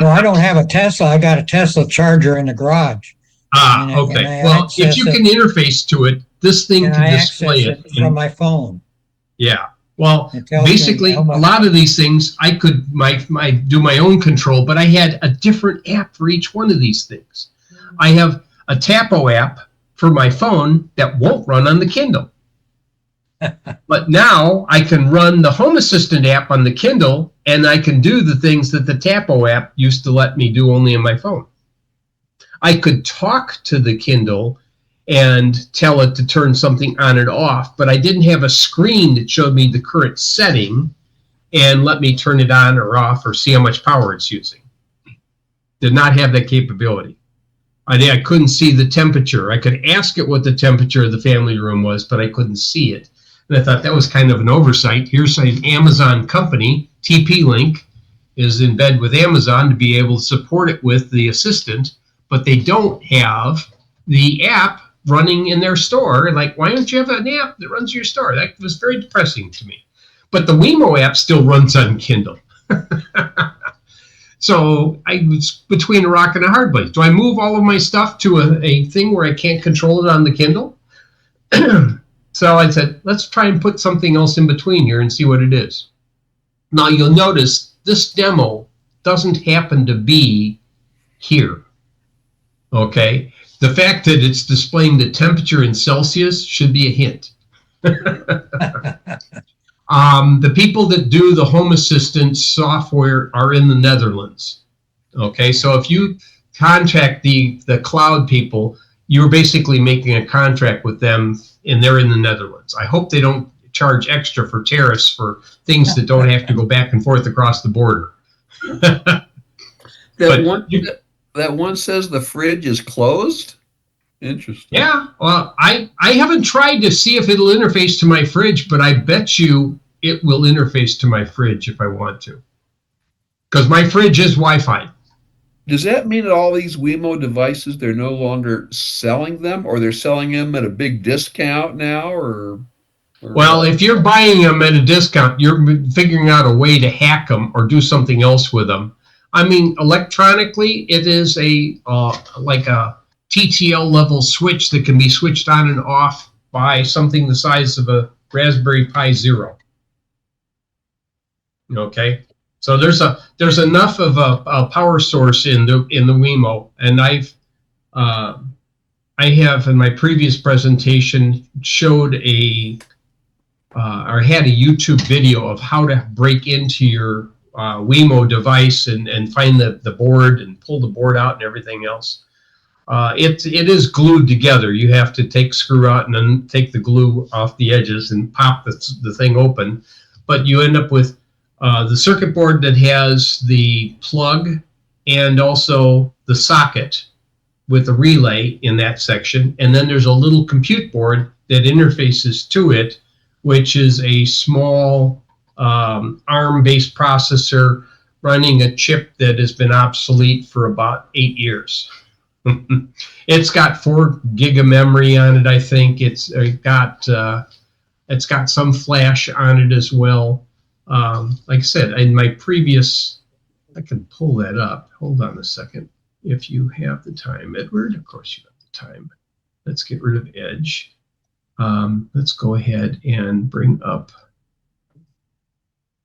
Well, I don't have a Tesla. I got a Tesla charger in the garage. Ah, And okay. I Well, if access you it- can interface to it, this thing And can I display access it. from my phone. Yeah. Well, It tells me basically, a how much- lot of these things I could do my own control, but I had a different app for each one of these things. I have a Tapo app for my phone that won't run on the Kindle. But now I can run the Home Assistant app on the Kindle, and I can do the things that the Tapo app used to let me do only on my phone. I could talk to the Kindle and tell it to turn something on and off, but I didn't have a screen that showed me the current setting and let me turn it on or off or see how much power it's using. Did not have that capability. I couldn't see the temperature. I could ask it what the temperature of the family room was, but I couldn't see it. And I thought that was kind of an oversight. Here's an Amazon company, TP-Link, is in bed with Amazon to be able to support it with the assistant, but they don't have the app running in their store. Like, why don't you have an app that runs your store? That was very depressing to me. But the Wemo app still runs on Kindle. So I was between a rock and a hard place. Do I move all of my stuff to a thing where I can't control it on the Kindle? So I said, let's try and put something else in between here and see what it is. Now you'll notice this demo doesn't happen to be here. Okay? The fact that it's displaying the temperature in Celsius should be a hint. The people that do the Home Assistant software are in the Netherlands. Okay, so if you contact the cloud people, you're basically making a contract with them, and they're in the Netherlands. I hope they don't charge extra for tariffs for things that don't have to go back and forth across the border. That one says the fridge is closed? Interesting. Yeah, well, I haven't tried to see if it'll interface to my fridge, but I bet you it will interface to my fridge if I want to. Because my fridge is Wi-Fi. Does that mean that all these Wemo devices, they're no longer selling them, or they're selling them at a big discount now, or Well, if you're buying them at a discount, you're figuring out a way to hack them or do something else with them. I mean, electronically, it is a like a TTL level switch that can be switched on and off by something the size of a Raspberry Pi Zero. Okay, so there's enough of a power source in the Wemo, and I have in my previous presentation showed or had a YouTube video of how to break into your Wemo device and find the board and pull the board out and everything else. It is glued together. You have to take screw out and then take the glue off the edges and pop the thing open. But you end up with the circuit board that has the plug and also the socket with a relay in that section. And then there's a little compute board that interfaces to it, which is a small ARM-based processor running a chip that has been obsolete for about 8 years. It's got 4 gig of memory on it, I think. It's got some flash on it as well. Like I said, in my previous, I can pull that up. Hold on a second. If you have the time, Edward, of course you have the time. Let's get rid of Edge. Let's go ahead and bring up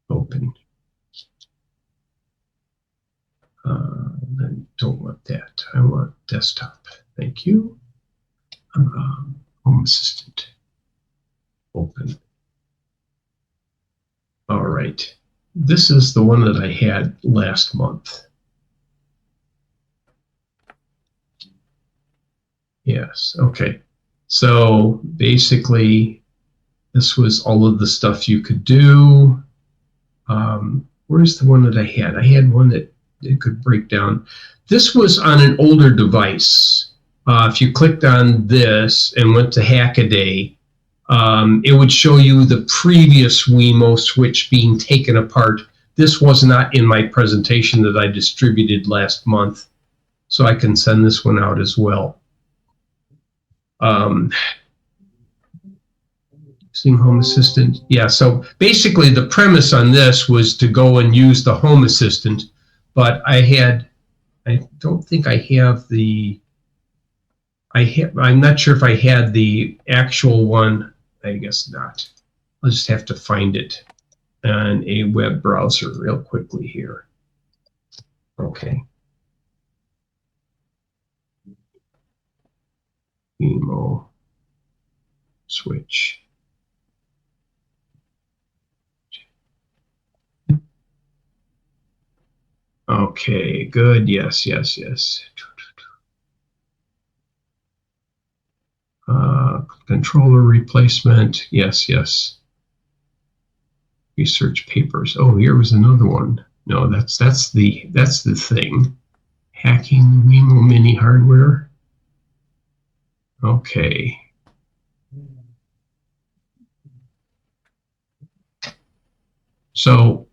Open. I don't want that. I want desktop. Thank you. Home Assistant. Open. All right. This is the one that I had last month. Yes. Okay. So basically, this was all of the stuff you could do. Where's the one that I had? I had one that it could break down. This was on an older device. If you clicked on this and went to Hackaday, it would show you the previous Wemo switch being taken apart. This was not in my presentation that I distributed last month, so I can send this one out as well. Using Home Assistant. Yeah, so basically the premise on this was to go and use the Home Assistant, but I don't think I have the, I'm not sure if I had the actual one. I guess not. I'll just have to find it on a web browser real quickly here. Okay. Wemo switch. Okay, good. Yes, yes, yes. Controller replacement. Yes, yes. Research papers. Oh, here was another one. No, that's the thing. Hacking Wemo Mini hardware. Okay. So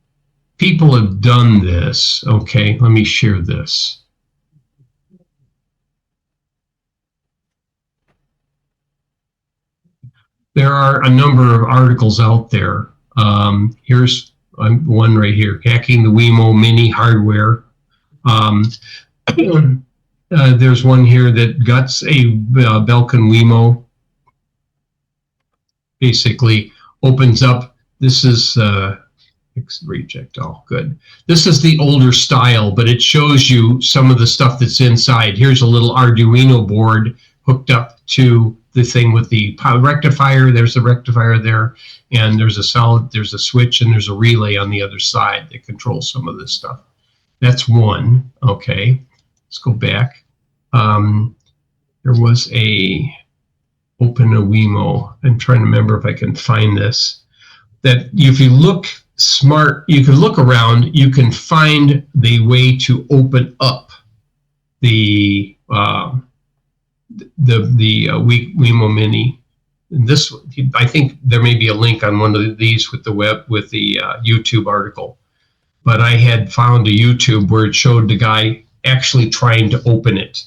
people have done this. Okay, let me share this. There are a number of articles out there. Here's one right here, Hacking the Wemo Mini Hardware. There's one here that guts a Belkin Wemo. Basically opens up, this is reject all, good. This is the older style, but it shows you some of the stuff that's inside. Here's a little Arduino board hooked up to the thing with the rectifier. There's a rectifier there, and there's a switch, and there's a relay on the other side that controls some of this stuff. That's one. Okay, let's go back. There was a Open a Wemo. I'm trying to remember if I can find this. That if you look smart, you can look around, you can find the way to open up the Wemo Mini. And this, I think there may be a link on one of these with the YouTube article. But I had found a YouTube where it showed the guy actually trying to open it,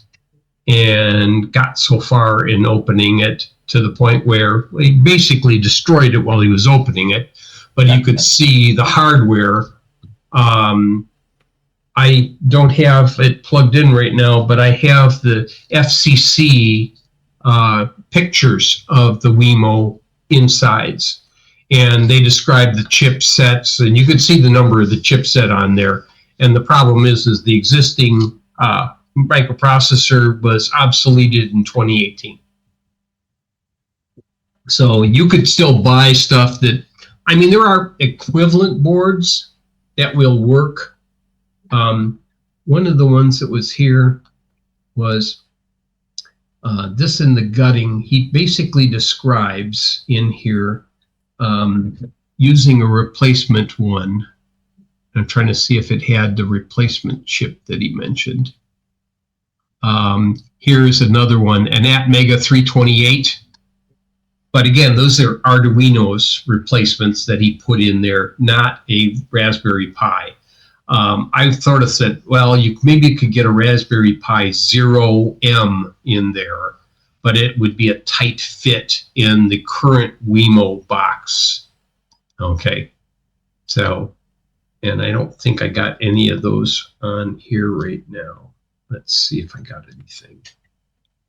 and got so far in opening it to the point where he basically destroyed it while he was opening it. But you could see the hardware. I don't have it plugged in right now, but I have the FCC pictures of the Wemo insides. And they describe the chipsets, and you can see the number of the chipset on there. And the problem is the existing microprocessor was obsoleted in 2018. So you could still buy stuff that, I mean, there are equivalent boards that will work. One of the ones that was here was this in the gutting. He basically describes in here using a replacement one. I'm trying to see if it had the replacement chip that he mentioned. Here's another one, an Atmega 328. But again, those are Arduino's replacements that he put in there, not a Raspberry Pi. I sort of said, well, maybe you could get a Raspberry Pi 0M in there, but it would be a tight fit in the current Wemo box. Okay, so, and I don't think I got any of those on here right now. Let's see if I got anything.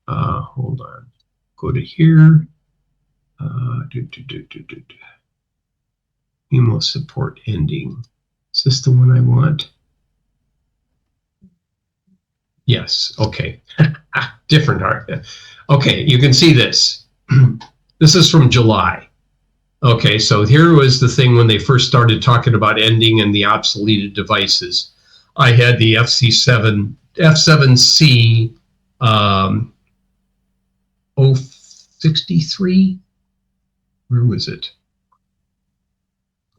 Hold on, go to here. Wemo support ending. Is this the one I want? Yes, okay. Different art. Okay, you can see this. This is from July. Okay, so here was the thing when they first started talking about ending and the obsoleted devices. I had the F7C 063. Where was it?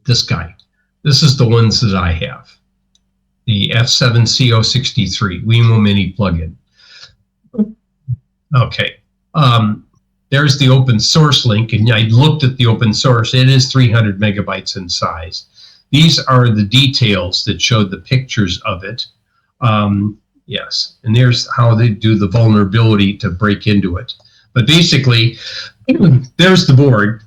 This guy. This is the ones that I have. The F7C063 Wemo Mini plugin. Okay. There's the open source link, and I looked at the open source. It is 300 megabytes in size. These are the details that showed the pictures of it. Yes, and there's how they do the vulnerability to break into it. But basically, there's the board.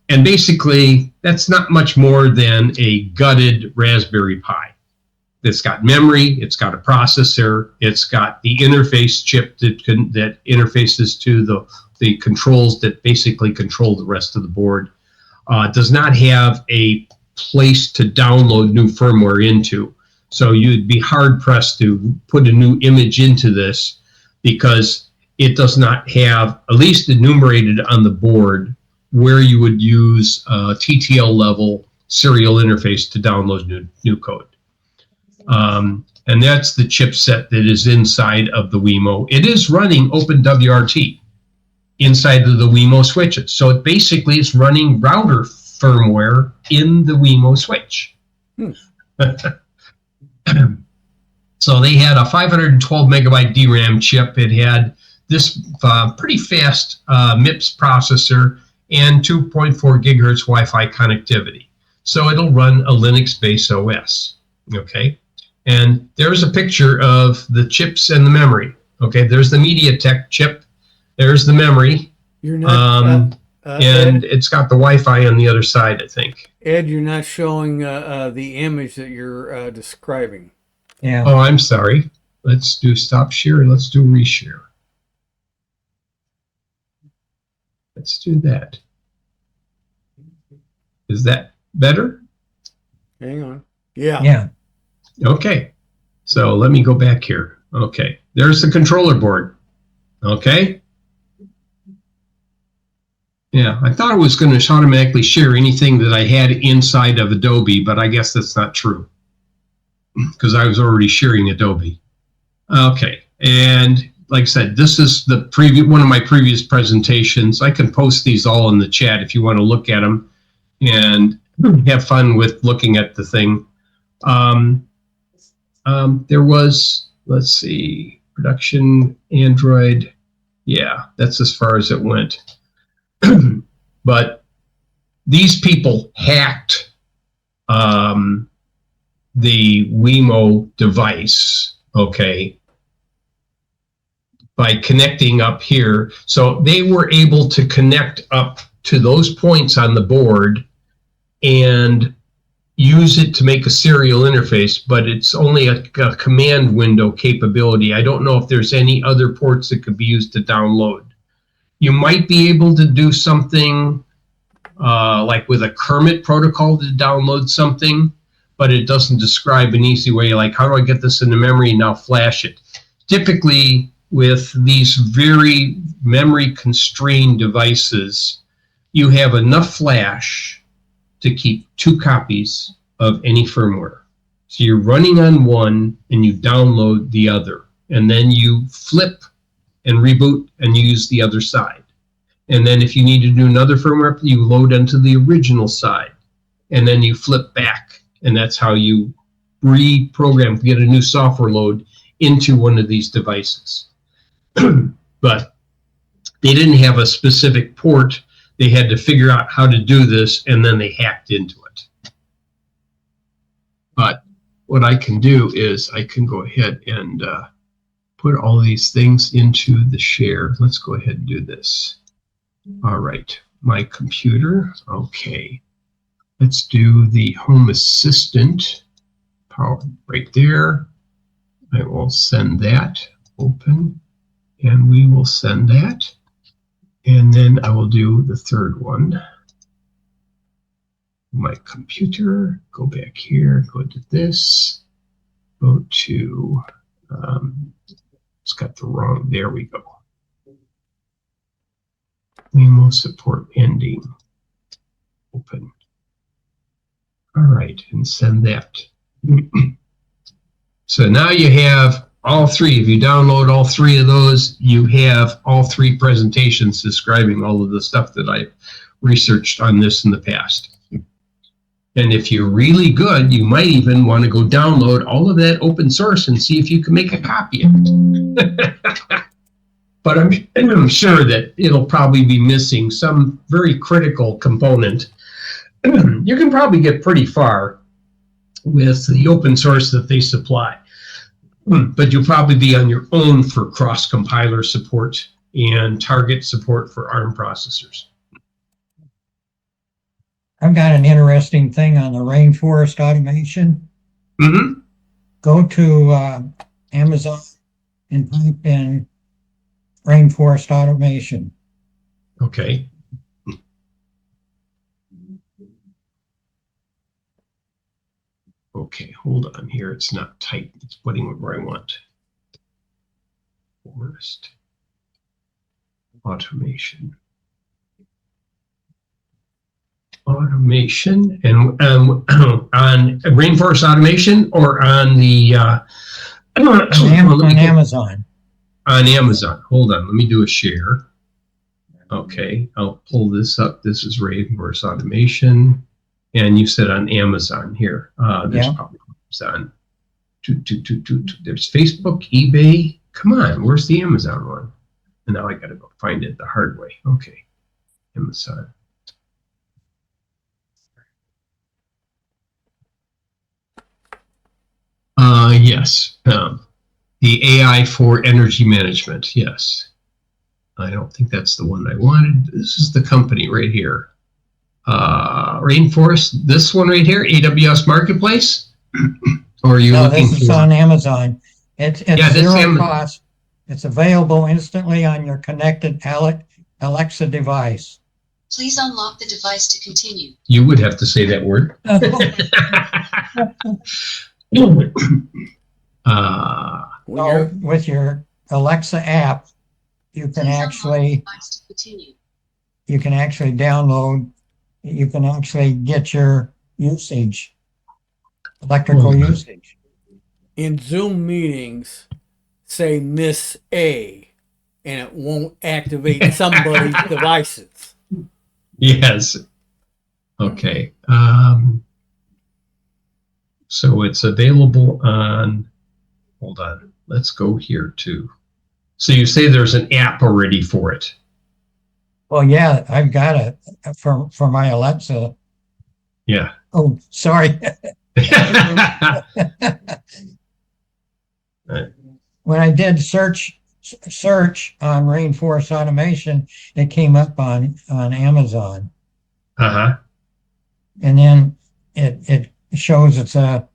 And basically, that's not much more than a gutted Raspberry Pi. It's got memory, it's got a processor, it's got the interface chip that interfaces to the controls that basically control the rest of the board. It does not have a place to download new firmware into. So you'd be hard pressed to put a new image into this because it does not have, at least enumerated on the board, where you would use a TTL level serial interface to download new code. And that's the chipset that is inside of the Wemo. It is running OpenWRT inside of the Wemo switches. So it basically is running router firmware in the Wemo switch. So they had a 512 megabyte DRAM chip. It had this pretty fast MIPS processor and 2.4 gigahertz Wi-Fi connectivity. So it'll run a Linux-based OS, okay? And there's a picture of the chips and the memory, okay? There's the MediaTek chip, there's the memory, You're not, and it's got the Wi-Fi on the other side, I think. Ed, you're not showing the image that you're describing. Yeah. Oh, I'm sorry. Let's do stop share, let's do reshare. Let's do that. Is that better? Hang on. Yeah. Yeah. Okay. So let me go back here. Okay. There's the controller board. Okay. Yeah, I thought it was going to automatically share anything that I had inside of Adobe, but I guess that's not true because I was already sharing Adobe. Okay. And like I said, this is the one of my previous presentations. I can post these all in the chat if you want to look at them and have fun with looking at the thing. There was, let's see, production, Android. Yeah, that's as far as it went. But these people hacked the Wemo device, okay, by connecting up here. So they were able to connect up to those points on the board and use it to make a serial interface, but it's only a command window capability. I don't know if there's any other ports that could be used to download. You might be able to do something like with a Kermit protocol to download something, but it doesn't describe an easy way, like how do I get this into memory and now flash it? Typically, with these very memory constrained devices, you have enough flash to keep 2 copies of any firmware. So you're running on one and you download the other, and then you flip and reboot and use the other side. And then if you need to do another firmware, you load onto the original side, and then you flip back, and that's how you reprogram, get a new software load into one of these devices. But they didn't have a specific port. They had to figure out how to do this, and then they hacked into it. But what I can do is I can go ahead and put all these things into the share. Let's go ahead and do this. All right, my computer. Okay, let's do the Home Assistant. Power right there. I will send that. Open. And we will send that. And then I will do the third one. My computer, go back here, go to this, go to, it's got the wrong, there we go. Wemo support ending, open. All right, and send that. So now you have all 3. If you download all 3 of those, you have all 3 presentations describing all of the stuff that I've researched on this in the past. And if you're really good, you might even want to go download all of that open source and see if you can make a copy of it. But I'm sure that it'll probably be missing some very critical component. You can probably get pretty far with the open source that they supply. But you'll probably be on your own for cross-compiler support and target support for ARM processors. I've got an interesting thing on the rainforest automation. Mm-hmm. Go to Amazon and type in rainforest automation. Okay. Okay, hold on here. It's not tight. It's putting it where I want. Forest automation. Automation and on rainforest automation or on the on Amazon. On Amazon. Hold on. Let me do a share. Okay, I'll pull this up. This is rainforest automation. And you said on Amazon here. There's probably Amazon. There's Facebook, eBay. Come on, where's the Amazon one? And now I got to go find it the hard way. Okay. Amazon. Yes. The AI for energy management. Yes. I don't think that's the one I wanted. This is the company right here. Rainforest, this one right here, AWS Marketplace? Or are you No, looking this is for? on Amazon. It's Yeah, this zero cost. It's available instantly on your connected Alexa device. Please unlock the device to continue. You would have to say that word. When you're, With your Alexa app, you can Please unlock the actually device to continue. download. You can actually get your usage, electrical usage. in Zoom meetings, say Miss A, and it won't activate somebody's devices. Yes. Okay. So it's available on, hold on, let's go here too. So you say there's an app already for it. Well, yeah, I've got it for my Alexa. Yeah. Oh, sorry. When I did search on rainforest automation, it came up on Amazon, Uh-huh. and then it shows it's a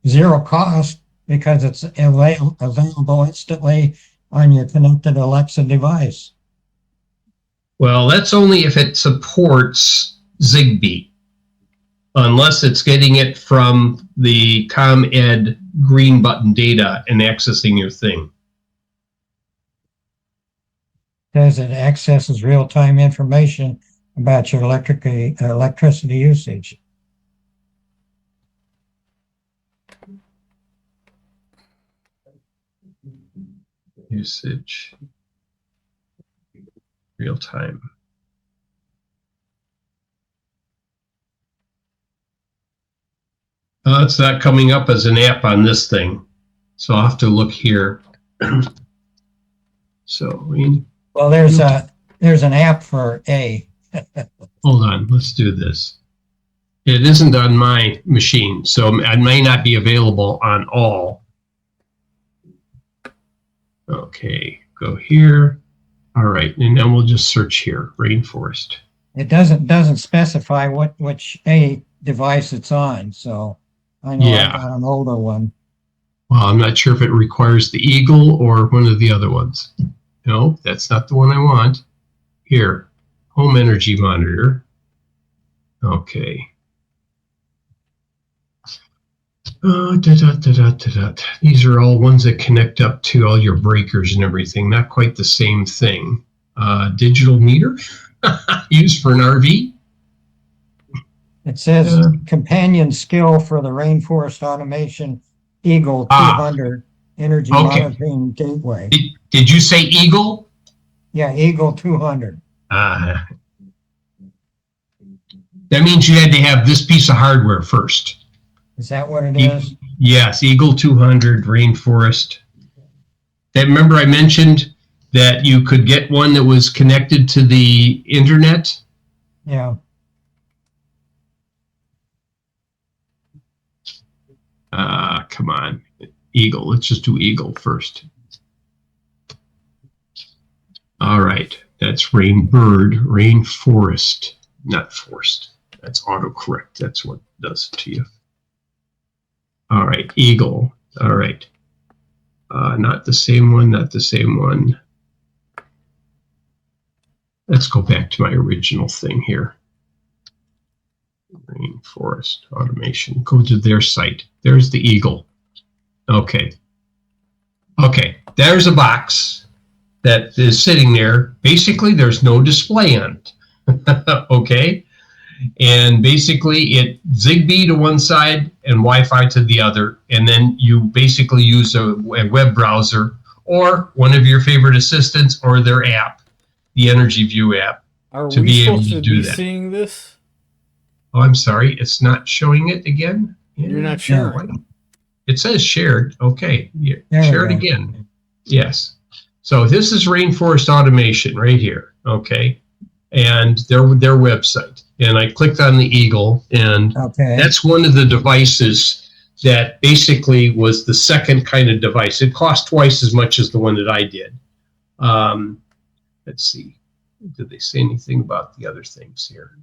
zero cost because it's available instantly on your connected Alexa device. Well, that's only if it supports Zigbee, unless it's getting it from the ComEd green button data and accessing your thing. Says it accesses real-time information about your electricity usage. Usage. Real time. It's not coming up as an app on this thing. So I'll have to look here. So, Well, there's an app for A. hold on, let's do this. It isn't on my machine, so it may not be available on all. Okay, go here. All right, and then we'll just search here, rainforest. It doesn't specify which A device it's on, so I know Yeah. I've got an older one. Well, I'm not sure if it requires the Eagle or one of the other ones. No, that's not the one I want. Here, home energy monitor. Okay. These are all ones that connect up to all your breakers and everything. Not quite the same thing. Digital meter used for an RV. It says companion skill for the rainforest automation Eagle 200 energy monitoring gateway. Did you say Eagle? Yeah, Eagle 200. That means you had to have this piece of hardware first. Is that what it is? Yes, Eagle 200 rainforest. Remember I mentioned that you could get one that was connected to the internet? Yeah. Come on, Eagle. Let's just do Eagle first. All right, that's rainforest, not forest. That's autocorrect. That's what does it to you. All right, Eagle. All right. Not the same one, not the same one. Let's go back to my original thing here. Rainforest automation. Go to their site. There's the Eagle. Okay. Okay, there's a box that is sitting there. Basically, there's no display on it. Okay. And basically it Zigbee to one side and Wi-Fi to the other. And then you basically use a web browser or one of your favorite assistants or their app, the Energy View app, Are to we be able supposed to to do be that. seeing this? Oh, I'm sorry. It's not showing it again. Yeah. You're not sure. It says shared. Okay. Yeah. There we Share it go. again. Yes. So this is Rainforest Automation right here, okay? And their website. And I clicked on the eagle, and Okay. that's one of the devices that basically was the second kind of device. It cost twice as much as the one that I did. Let's see. Did they say anything about the other things here?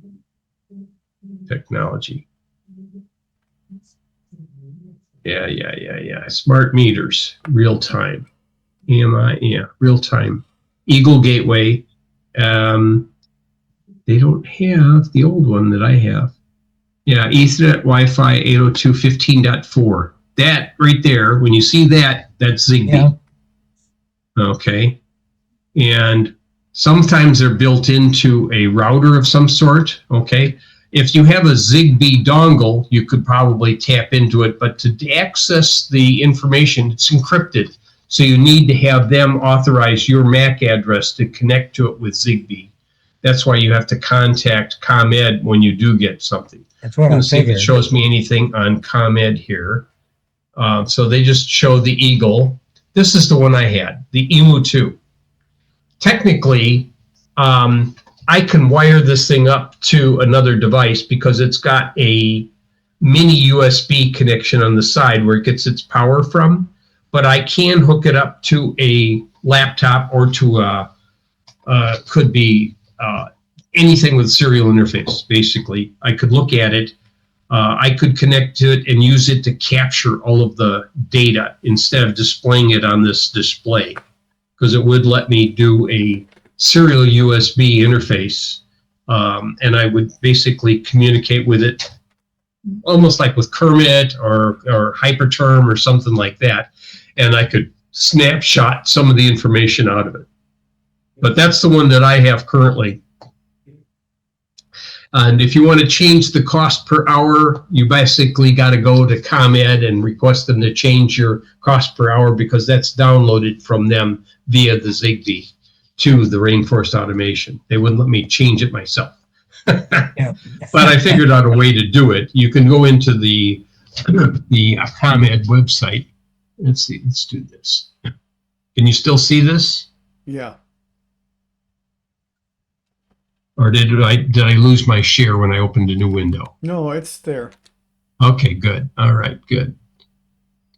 Technology. Yeah. Smart meters, real time. AMI, yeah, real time. Eagle Gateway. They don't have the old one that I have. Yeah, Ethernet Wi-Fi 802.15.4. That right there, when you see that, that's Zigbee. Yeah. Okay. And sometimes they're built into a router of some sort. Okay. If you have a Zigbee dongle, you could probably tap into it, but to access the information, it's encrypted. So you need to have them authorize your MAC address to connect to it with Zigbee. That's why you have to contact ComEd when you do get something. That's what I'm I going to see if it figured. shows me anything on ComEd here. So they just show the Eagle. This is the one I had, the EMU2. Technically, I can wire this thing up to another device because it's got a mini USB connection on the side where it gets its power from. But I can hook it up to a laptop or to a, could be anything with serial interface, basically. I could look at it. I could connect to it and use it to capture all of the data instead of displaying it on this display, because it would let me do a serial USB interface, and I would basically communicate with it almost like with Kermit or Hyperterm or something like that, and I could snapshot some of the information out of it. But that's the one that I have currently. And if you want to change the cost per hour, you basically got to go to ComEd and request them to change your cost per hour, because that's downloaded from them via the Zigbee to the Rainforest Automation. They wouldn't let me change it myself. Yeah. But I figured out a way to do it. You can go into the ComEd website. Let's see, let's do this. Can you still see this? Yeah. Or did I lose my share when I opened a new window? No, it's there. Okay, good. All right, good.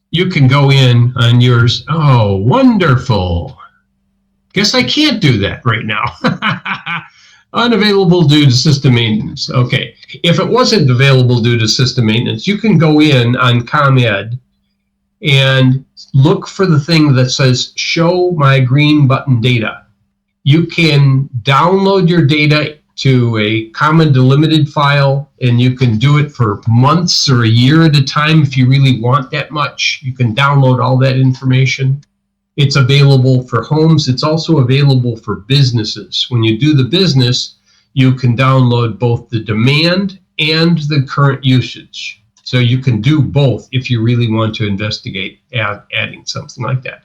You can go in on yours. Oh, wonderful. Guess I can't do that right now. Unavailable due to system maintenance. Okay, if it wasn't available due to system maintenance, you can go in on ComEd and look for the thing that says show my green button data. You can download your data to a comma delimited file, and you can do it for months or a year at a time if you really want that much. You can download all that information. It's available for homes. It's also available for businesses. When you do the business, you can download both the demand and the current usage. So you can do both if you really want to investigate adding something like that.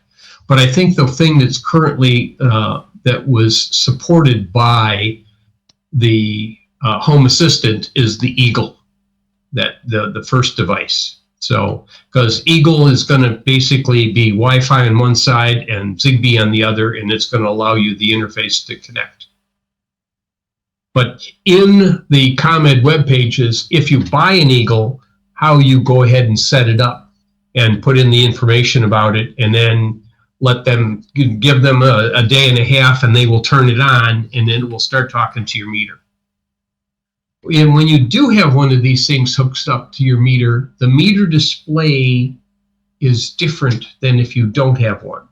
But I think the thing that's currently that was supported by the Home Assistant is the Eagle, that the first device. So, because Eagle is going to basically be Wi-Fi on one side and Zigbee on the other, and it's going to allow you the interface to connect. But in the ComEd web pages, if you buy an Eagle, how you go ahead and set it up and put in the information about it, and then let them give them a day and a half, and they will turn it on, and then it will start talking to your meter. And when you do have one of these things hooked up to your meter, the meter display is different than if you don't have one.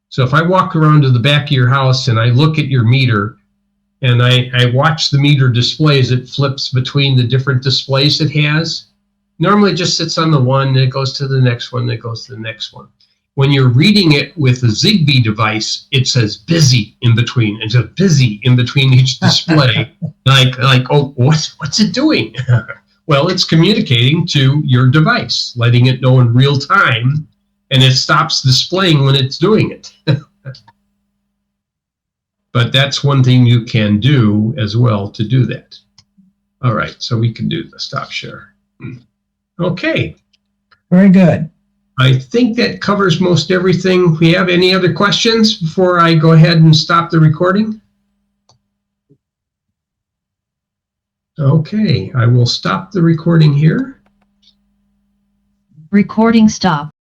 So if I walk around to the back of your house and I look at your meter, and I watch the meter display as it flips between the different displays it has, normally it just sits on the one, and it goes to the next one, and it goes to the next one. When you're reading it with a Zigbee device, it says busy in between. It's a busy in between each display. like, oh, what's it doing? Well, it's communicating to your device, letting it know in real time, and it stops displaying when it's doing it. But that's one thing you can do as well to do that. All right, so we can do the stop share. Okay. Very good. I think that covers most everything. We have any other questions before I go ahead and stop the recording? Okay, I will stop the recording here. Recording stop.